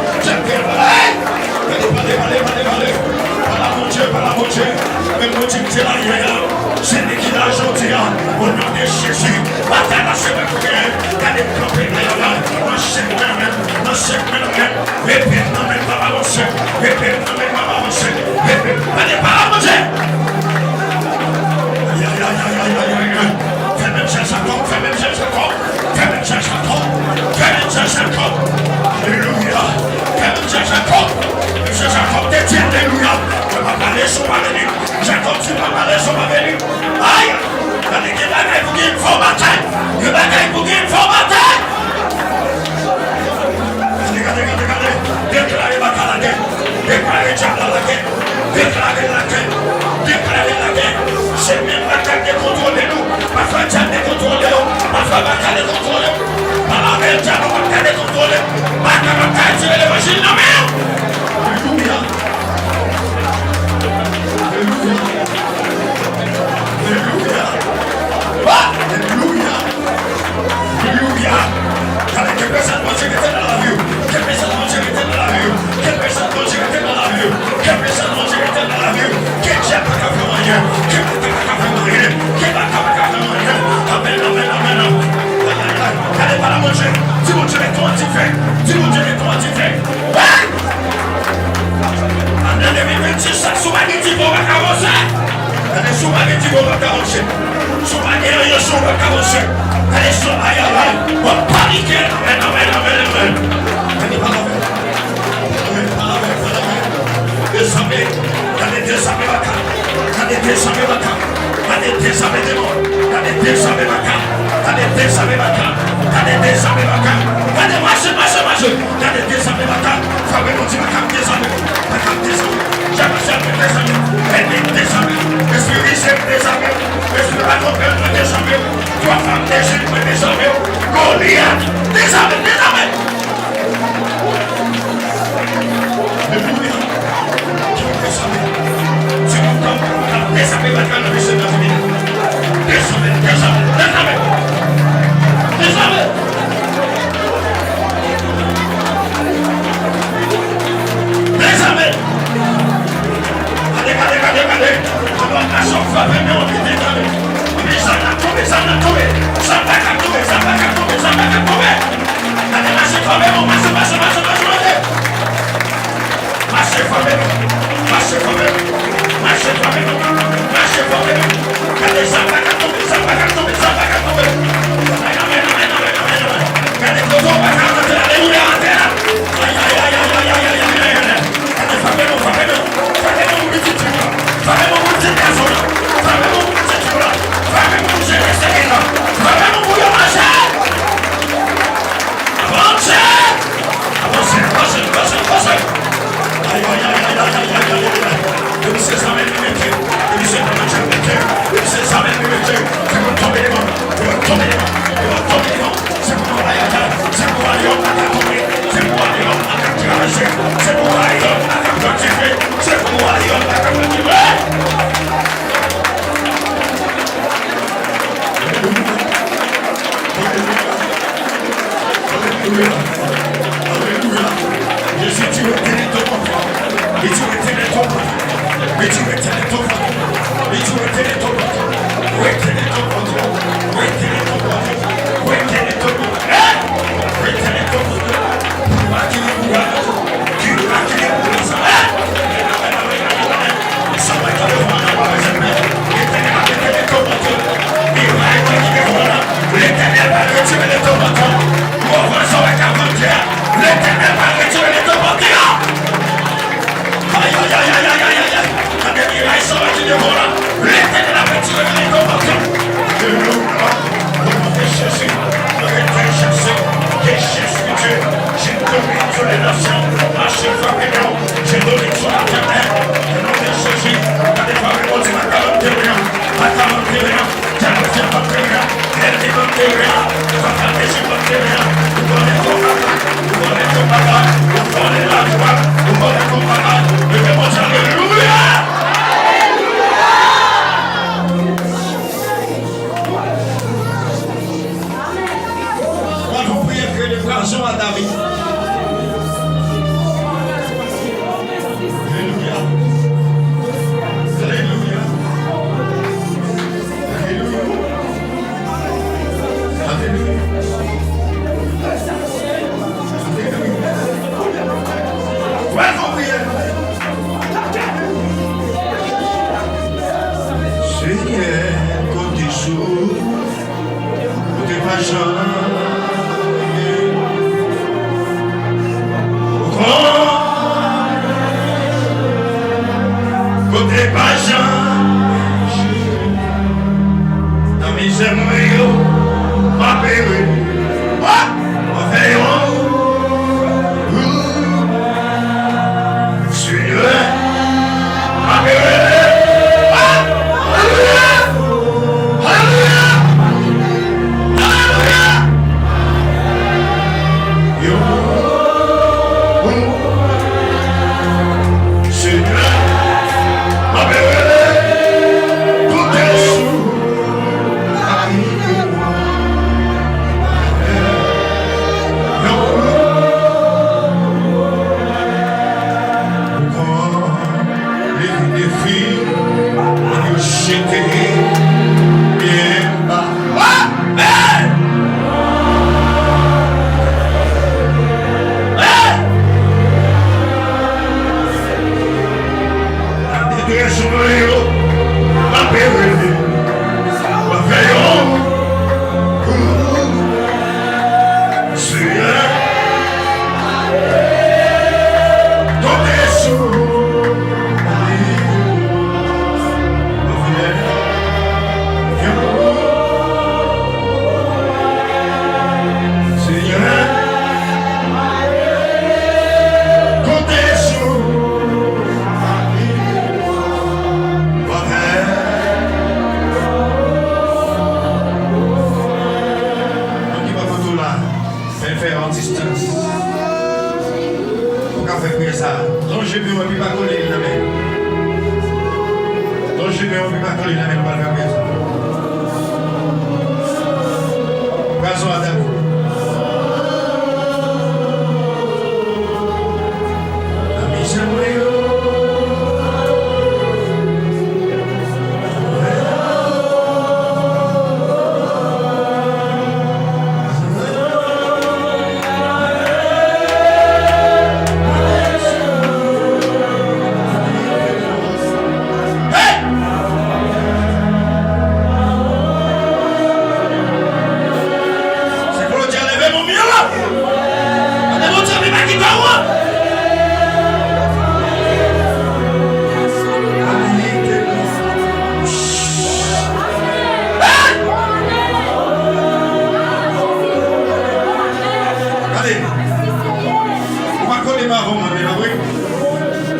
avant, mon ami, oui.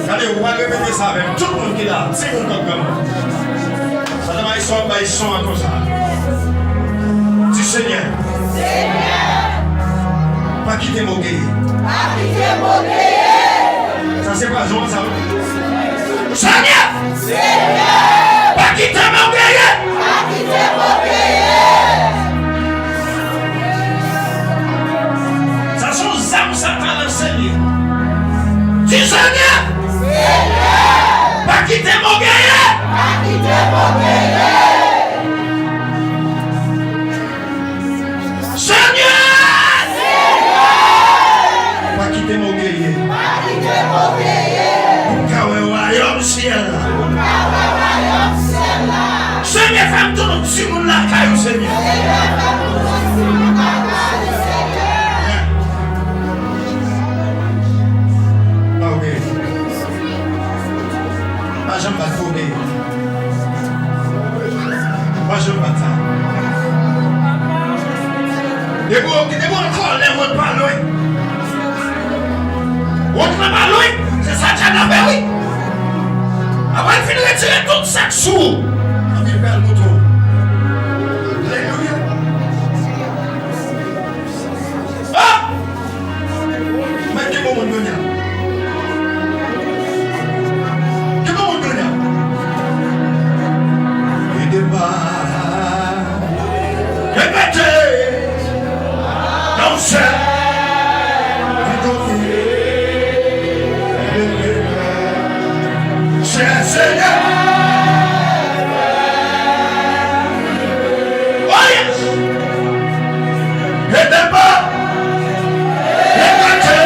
Allez, on va répéter ça avec tout le monde qui est là. C'est mon comme ça. Ça va, ils sont comme ça. Du Seigneur. Pas quitter mon gué. Ça, c'est pas Jean, ça. Seigneur. Pas quitter mon gué. Ça sont âmes Satan enseigné. Du Seigneur. Pas quitter mon gué. Seigneur! Pas quitter mon guerrier. Car le royaume ciel. Seigneur, fais tout le petit monde là, caillou Seigneur. Ok. Pas j'aime pas trop guerrier. Pas j'aime pas ça. Des mots encore, les mots pas loin. On ne pas loin, c'est ça qui a fait, oui. Avant de finir de retirer tout ça sous. On vient faire le moto. Alléluia. Ah! Mais qui bon mon donner? Qui bon mon donner? Et départ. Répétez. Non, c'est. Seigneur. Oh yes. Et d'abord. Répétez.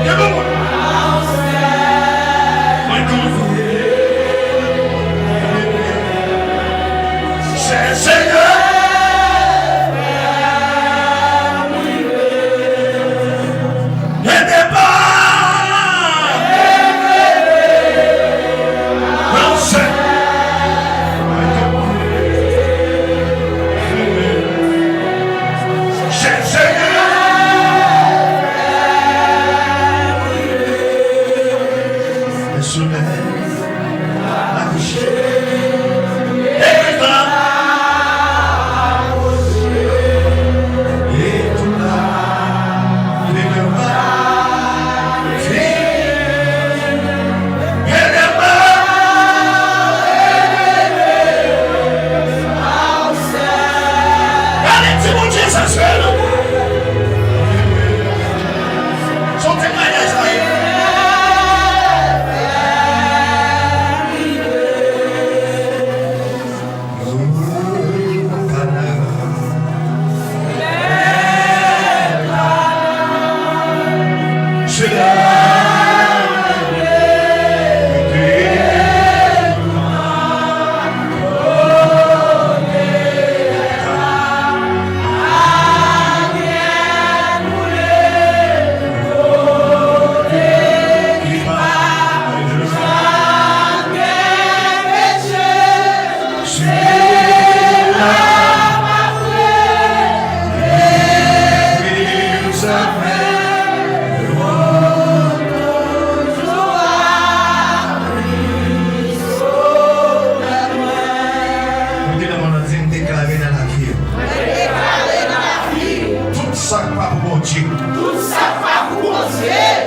Que bon. C'est Seigneur.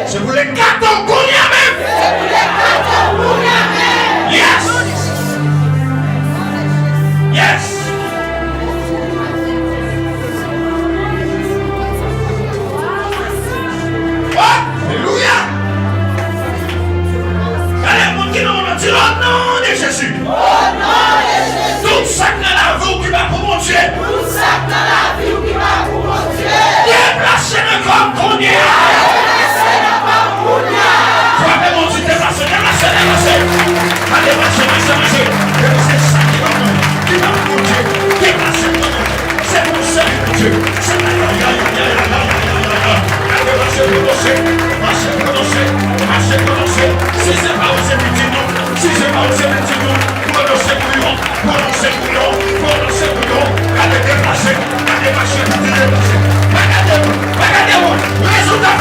C'est pour les cartons Gounia même. Yes. Yes. Alléluia. Allez, mon qui nous dit au nom de Jésus. Au nom de Jésus. Tout ça dans la vie qui va pour mon Dieu. Tout ça dans la vie qui va pour mon Dieu. Déplacez-le comme Gounia. Allez, marchez. C'est ça qui va pour Dieu. C'est pour ça que Dieu. C'est la marchez. Si c'est pas vous émettez nous, prononcez bouillon. Allez, déplacez. Regardez-vous, résultat.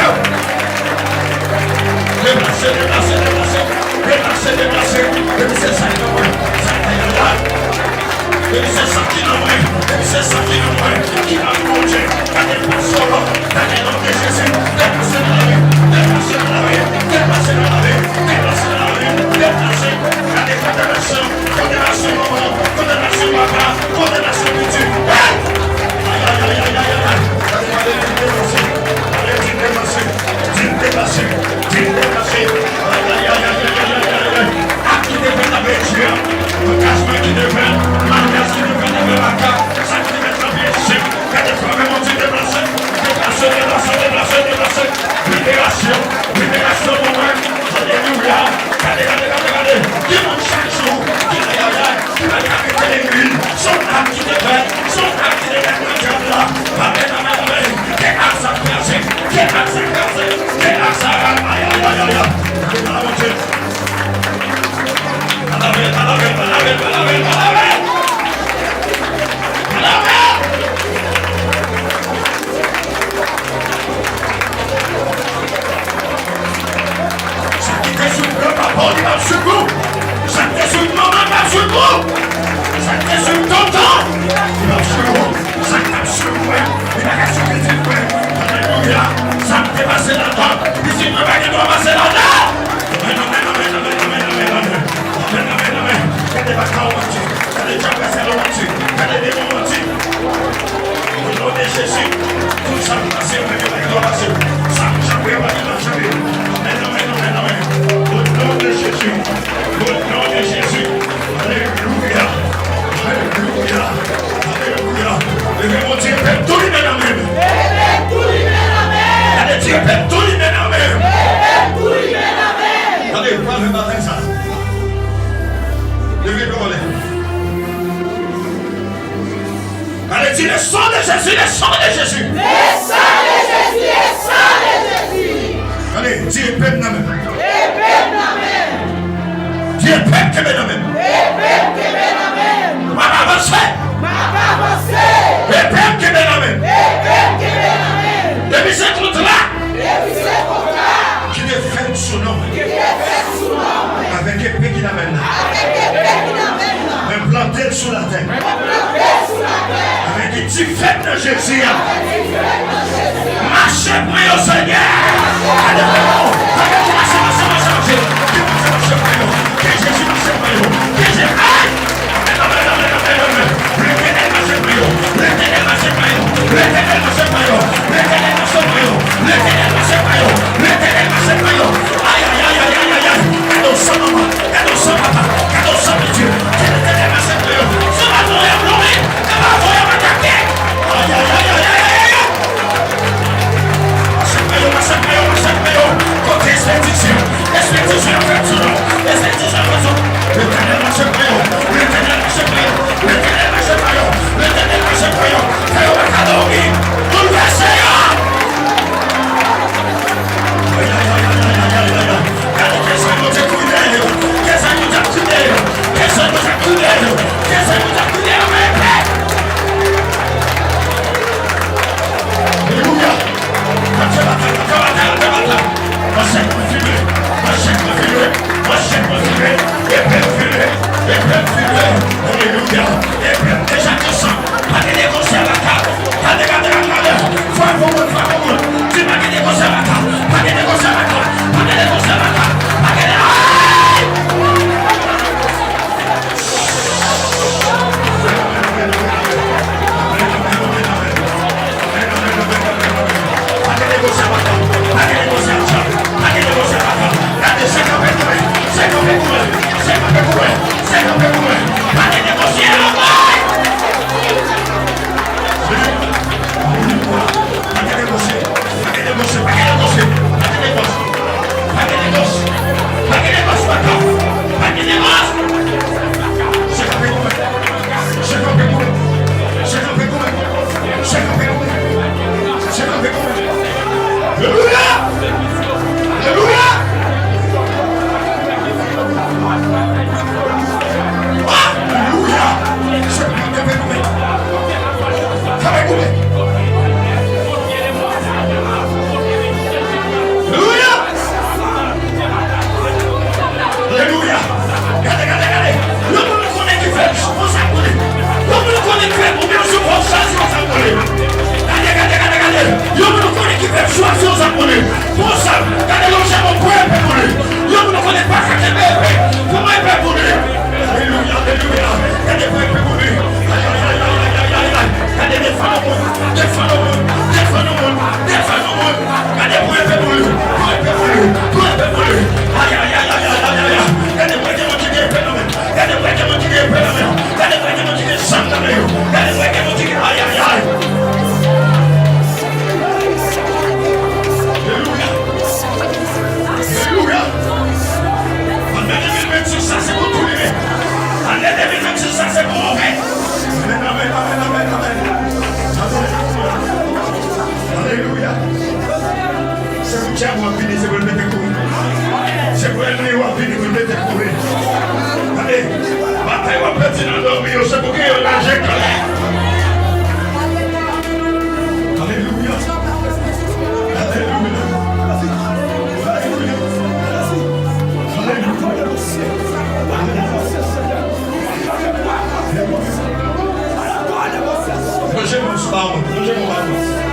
Allez, le sang de Jésus, le sang de Jésus. Le sang de Jésus, le sang de Jésus. Allez, Dieu est peine même. Dieu est peine que même. Ma avancée. Et peine que même. Et c'est contre là. Qui défend son nom. Avec épée qui l'amène. Implanté sous la terre. Avec une fête de Jésus. Marchez-moi au Seigneur. diable a fini, c'est pour le mettre courir. C'est pour l'ennemi qui a fini, pour le mettre courir. Allez, bataille va perdre dans l'homme, c'est pour qu'il y ait l'argent colère. Alléluia. Alléluia. Projet mon sport, projet mon ballon.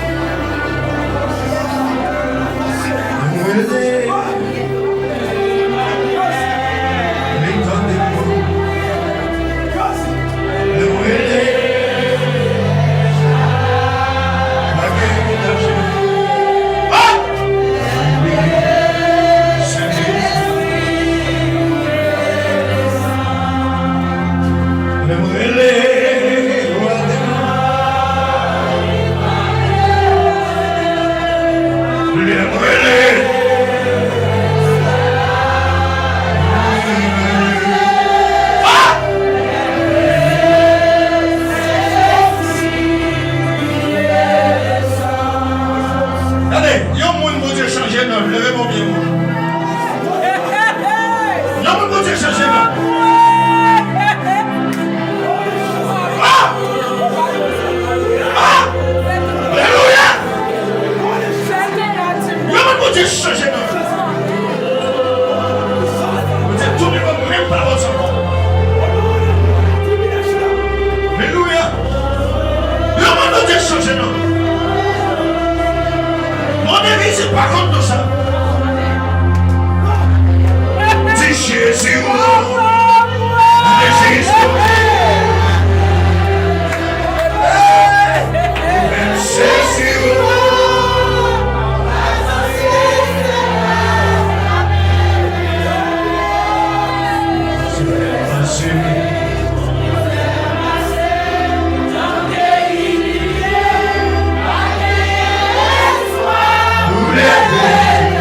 Yeah.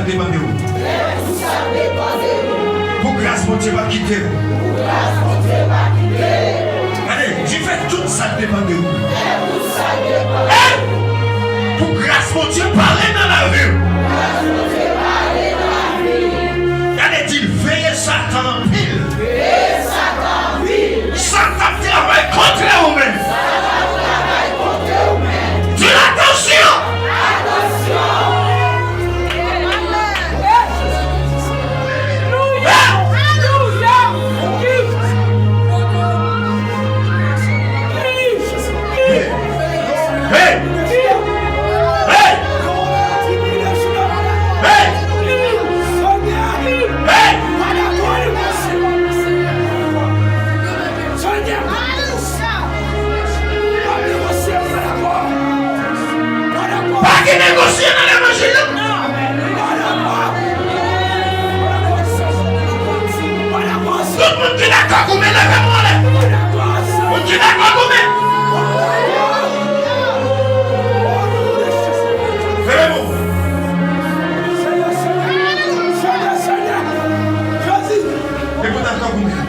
dépend de vous. Pour grâce, mon Dieu va quitter. Allez, j'ai fait tout ça dépend de vous. Pour grâce, mon Dieu, parlez dans la rue. Allez-t-il veiller Satan en pile? Satan travaille contre vous-même. Dis attention. Négocier dans l'évangile. Tout le monde qui est d'accord, vous mettez la main. Vous qui est d'accord, vous mettez. Fais-le-moi. Et vous d'accord, vous mettez.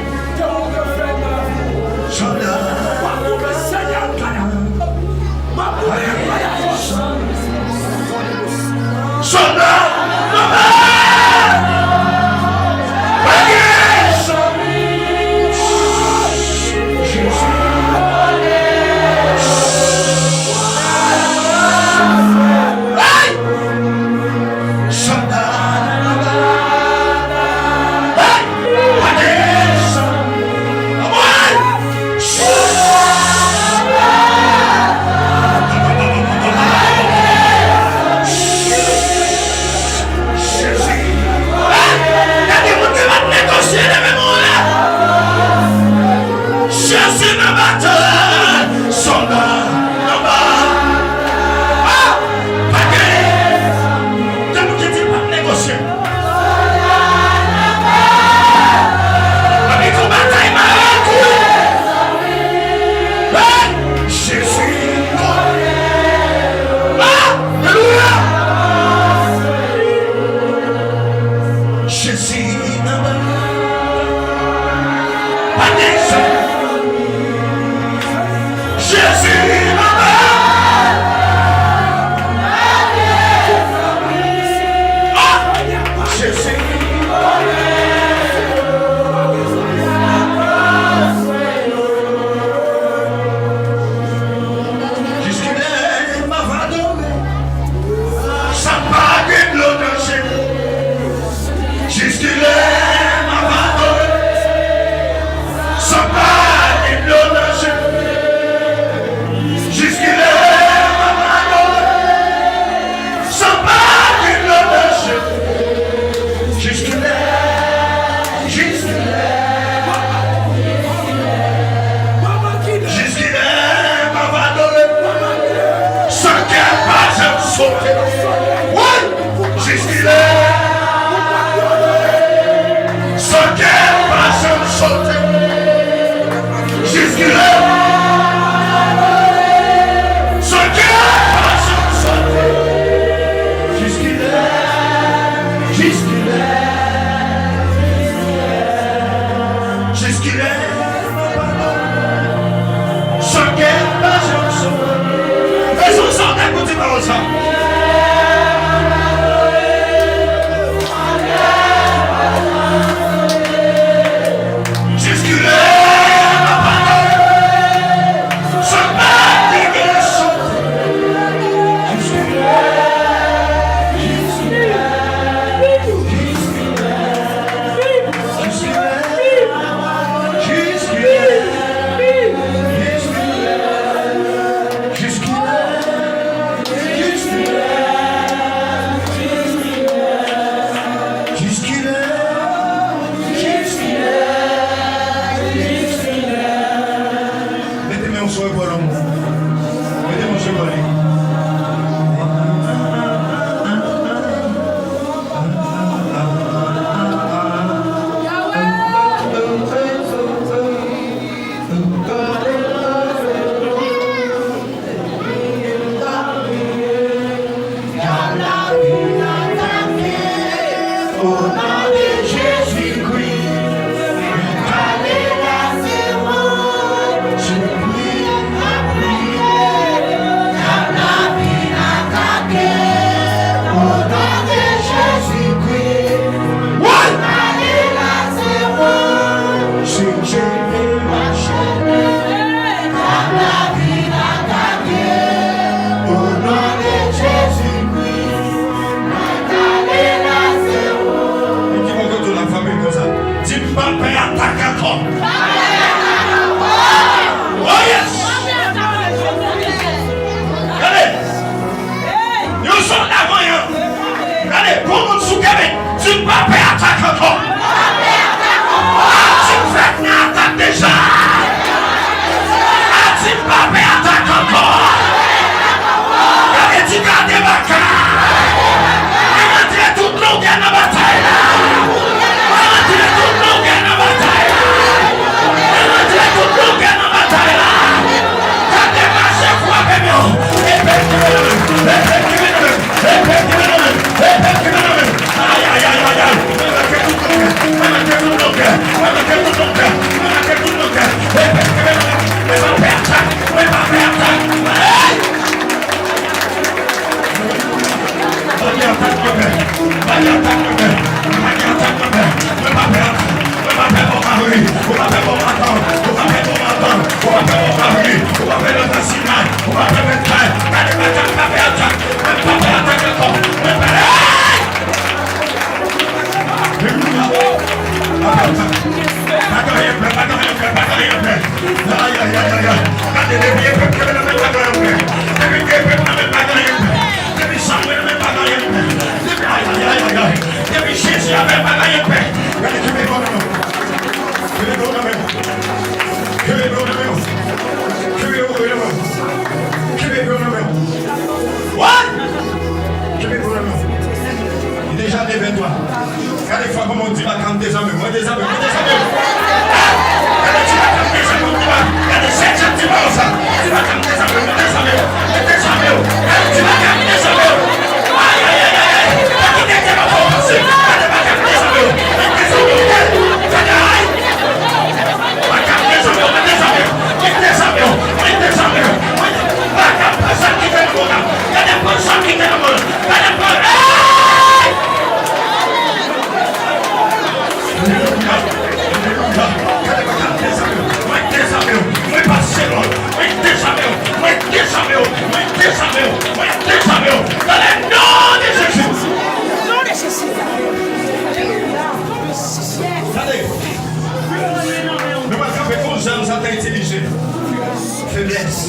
faiblesse.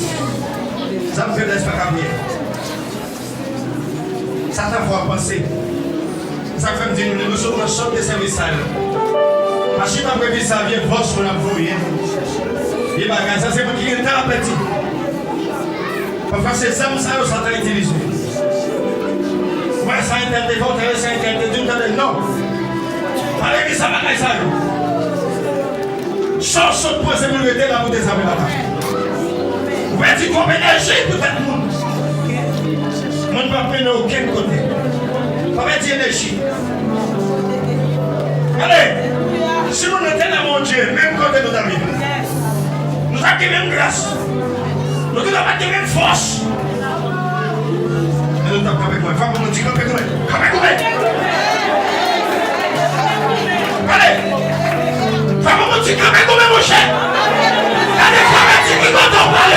Ça me faiblesse pas cambier. Ça t'a fait penser. Ça fait me dire, nous sommes dans le champ de service. Parce que tu as prévu ça, vient voir ce qu'on a voulu. Et ça c'est pour qui est thérapeutique. Parfois c'est ça que ça t'a utilisé. Ouais, ça interdit, ça interdit, non. Allez, ça va faire ça. Change de point, c'est pour le mettre là où des amis là-bas. Vous pouvez dire qu'on énergie pour tout le monde. On ne va pas prendre aucun côté. On va dire énergie. Allez, si nous étions dans mon Dieu, même côté de nos amis, nous avons la même grâce. Nous avons la même force. Et nous avons avec moi. Femme, nous disons avec moi. Allez, femme, nous disons avec moi, mon cher. Allez, femme, tu dis quand on parle.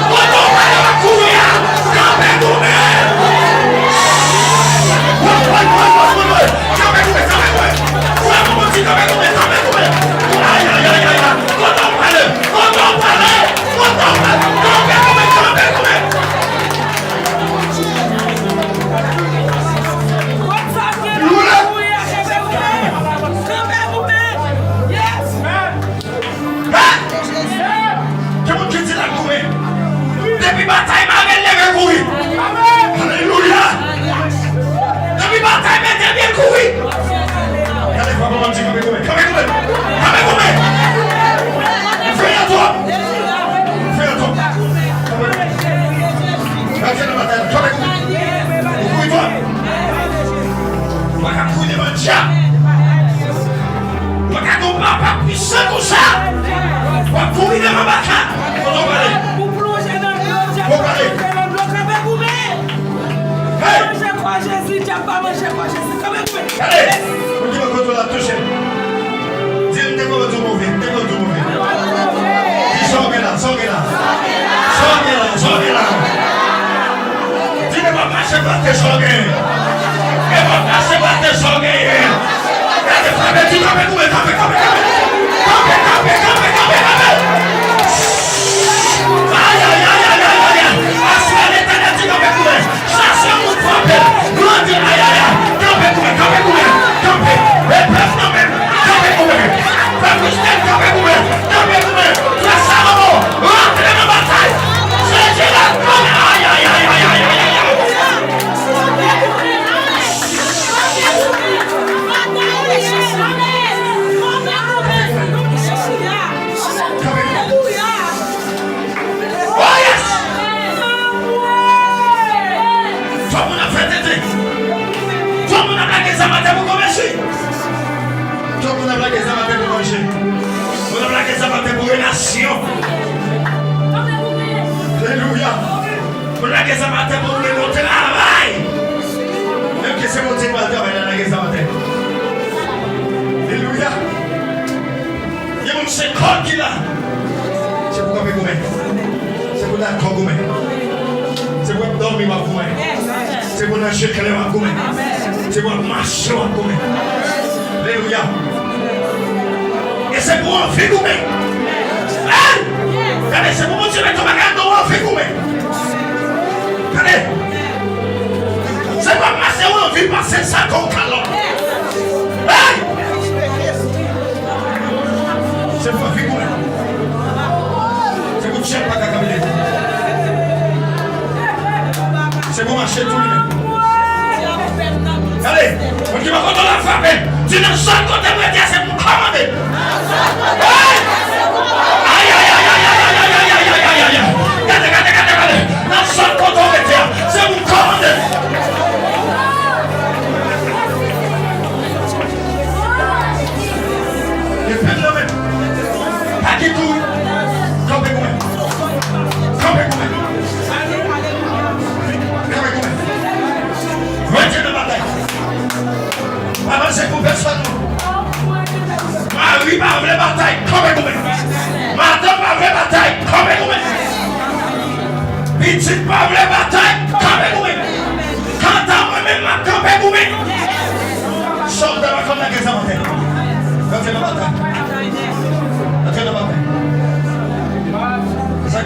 Quand on parle, on va courir. Avec moi.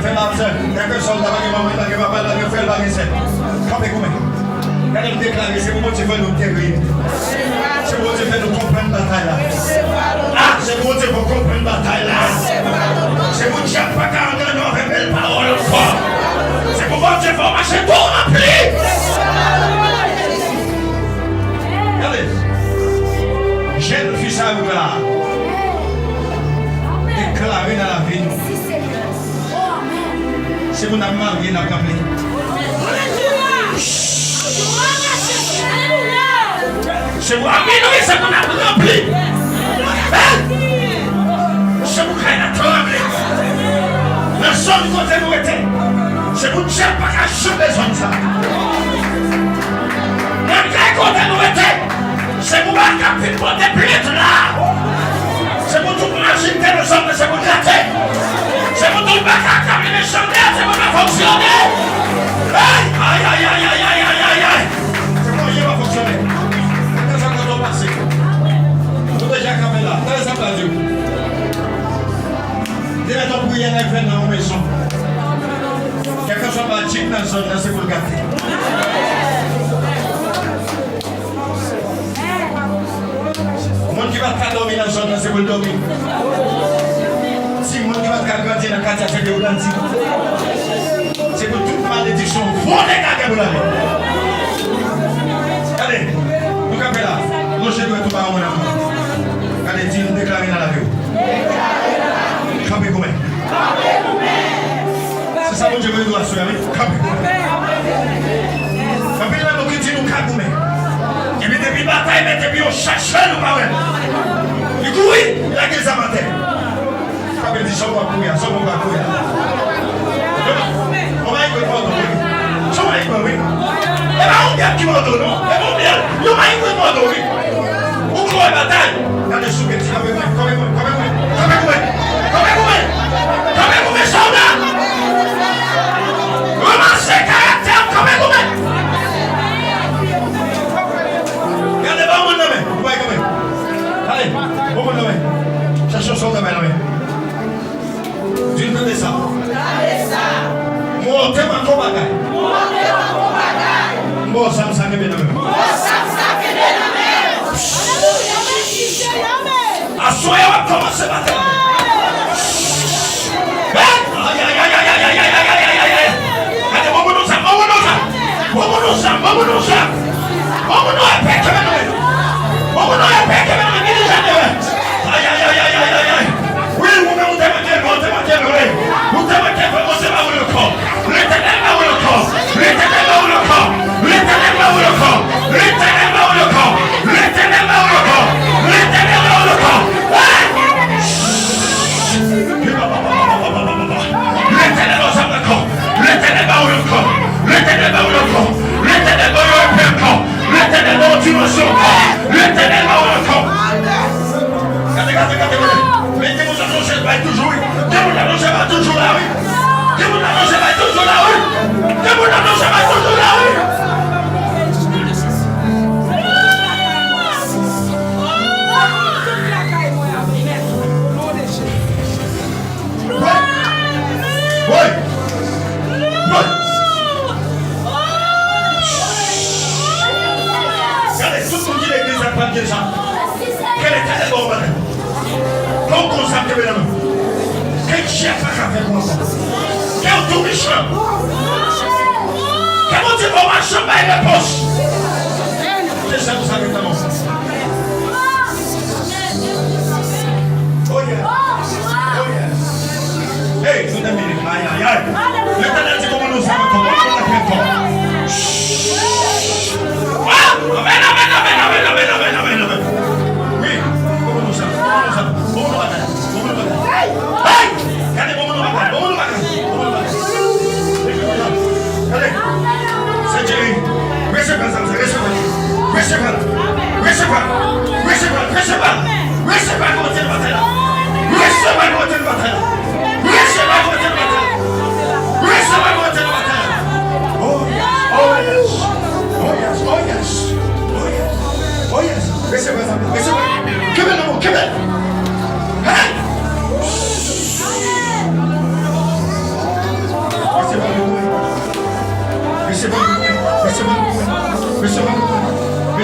fait la sœur. Quelques soldats qui vont mettre, qui vont faire la faire la recette. Campez comme quand il déclare, c'est pour motiver nous terroriser. C'est pour motiver nous comprendre la bataille là. Ah, c'est pour motiver nous comprendre la bataille là. C'est pour dire pas qu'à entendre nos belles paroles fort. C'est pour motiver nous marcher tout rempli. Regardez. Jeune fils à vous là. Déclaré dans la vie. C'est mon amour qui n'a pas pris. C'est moi, mais c'est mon amour rempli. C'est mon crainte tremblé. Le son du côté nous était. C'est pour dire pas qu'à chaque besoin de ça. Le côté nous était. C'est pour pas qu'à plus de plainte là. C'est pour tout machine que nous sommes, c'est pour gratter. C'est pour tout pas qu'à caminer chanter, c'est pour pas fonctionner. Aïe, aïe, aïe, aïe, aïe, aïe, aïe, aïe. C'est pour qu'il va fonctionner. Qu'est-ce qu'on doit passer? Nous déjà campé là, dans les aplaudir. Dès ton prière, elle fait dans nos maisons. Quelqu'un soit bâti dans la zone, c'est pour le gâter. Le monde qui va dormir dans la zone, c'est pour le dormir. Si le monde qui va grandir dans le quartier, c'est pour le grandir. C'est pour toute malédiction. Vous les gars, vous l'avez. Allez, nous campons là. Nous chez nous, tout par mon amour. Allez, dis-nous déclarer dans la vie. Campez comme c'est ça que je veux nous assurer. Campez comme Campez là, nous qui disons nous campons. Et puis depuis la bataille, mais depuis on cherche nous pas même. Du coup, oui, il a des amateurs. Campez dit, ça va courir, ça va courir. On va y répondre, oui. Ça va y répondre, oui. Et bien, on vient qui m'en donne, non? Et on vient, on va y répondre, oui. Où croit la bataille? Regardez ce que tu as fait, comme soldats! Ramassez caractère comme vous. Regardez, va mon nom, vous voyez comme. Allez, va mon nom. Cherchez un soldat, ma nom. Dis nous de ça. Montez ma combat. Moi, ça me saque bien. Assoyez, on va commencer à battre.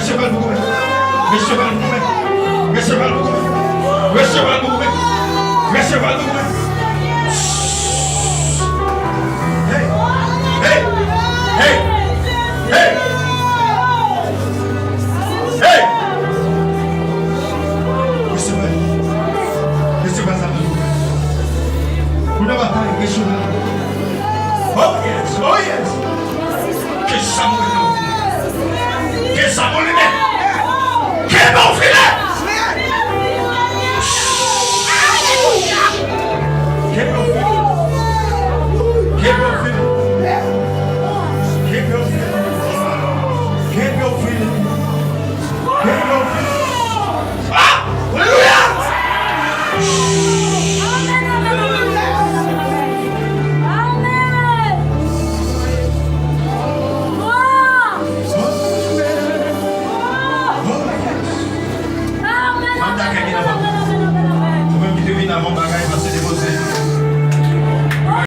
Recevez le mouvement. Recevez le mouvement. Recevez le mouvement. Recevez le mouvement. Recevez le mouvement. Hey! Hey! Hey! Hey! Hey! Recevez. Recevez ça. Vous n'avez pas recevez. Oh yes! Oh yes! Que ça me que ça me que mon filet! Keep your feet. Keep your feet. Keep your feet. Keep your feet. Keep your feet.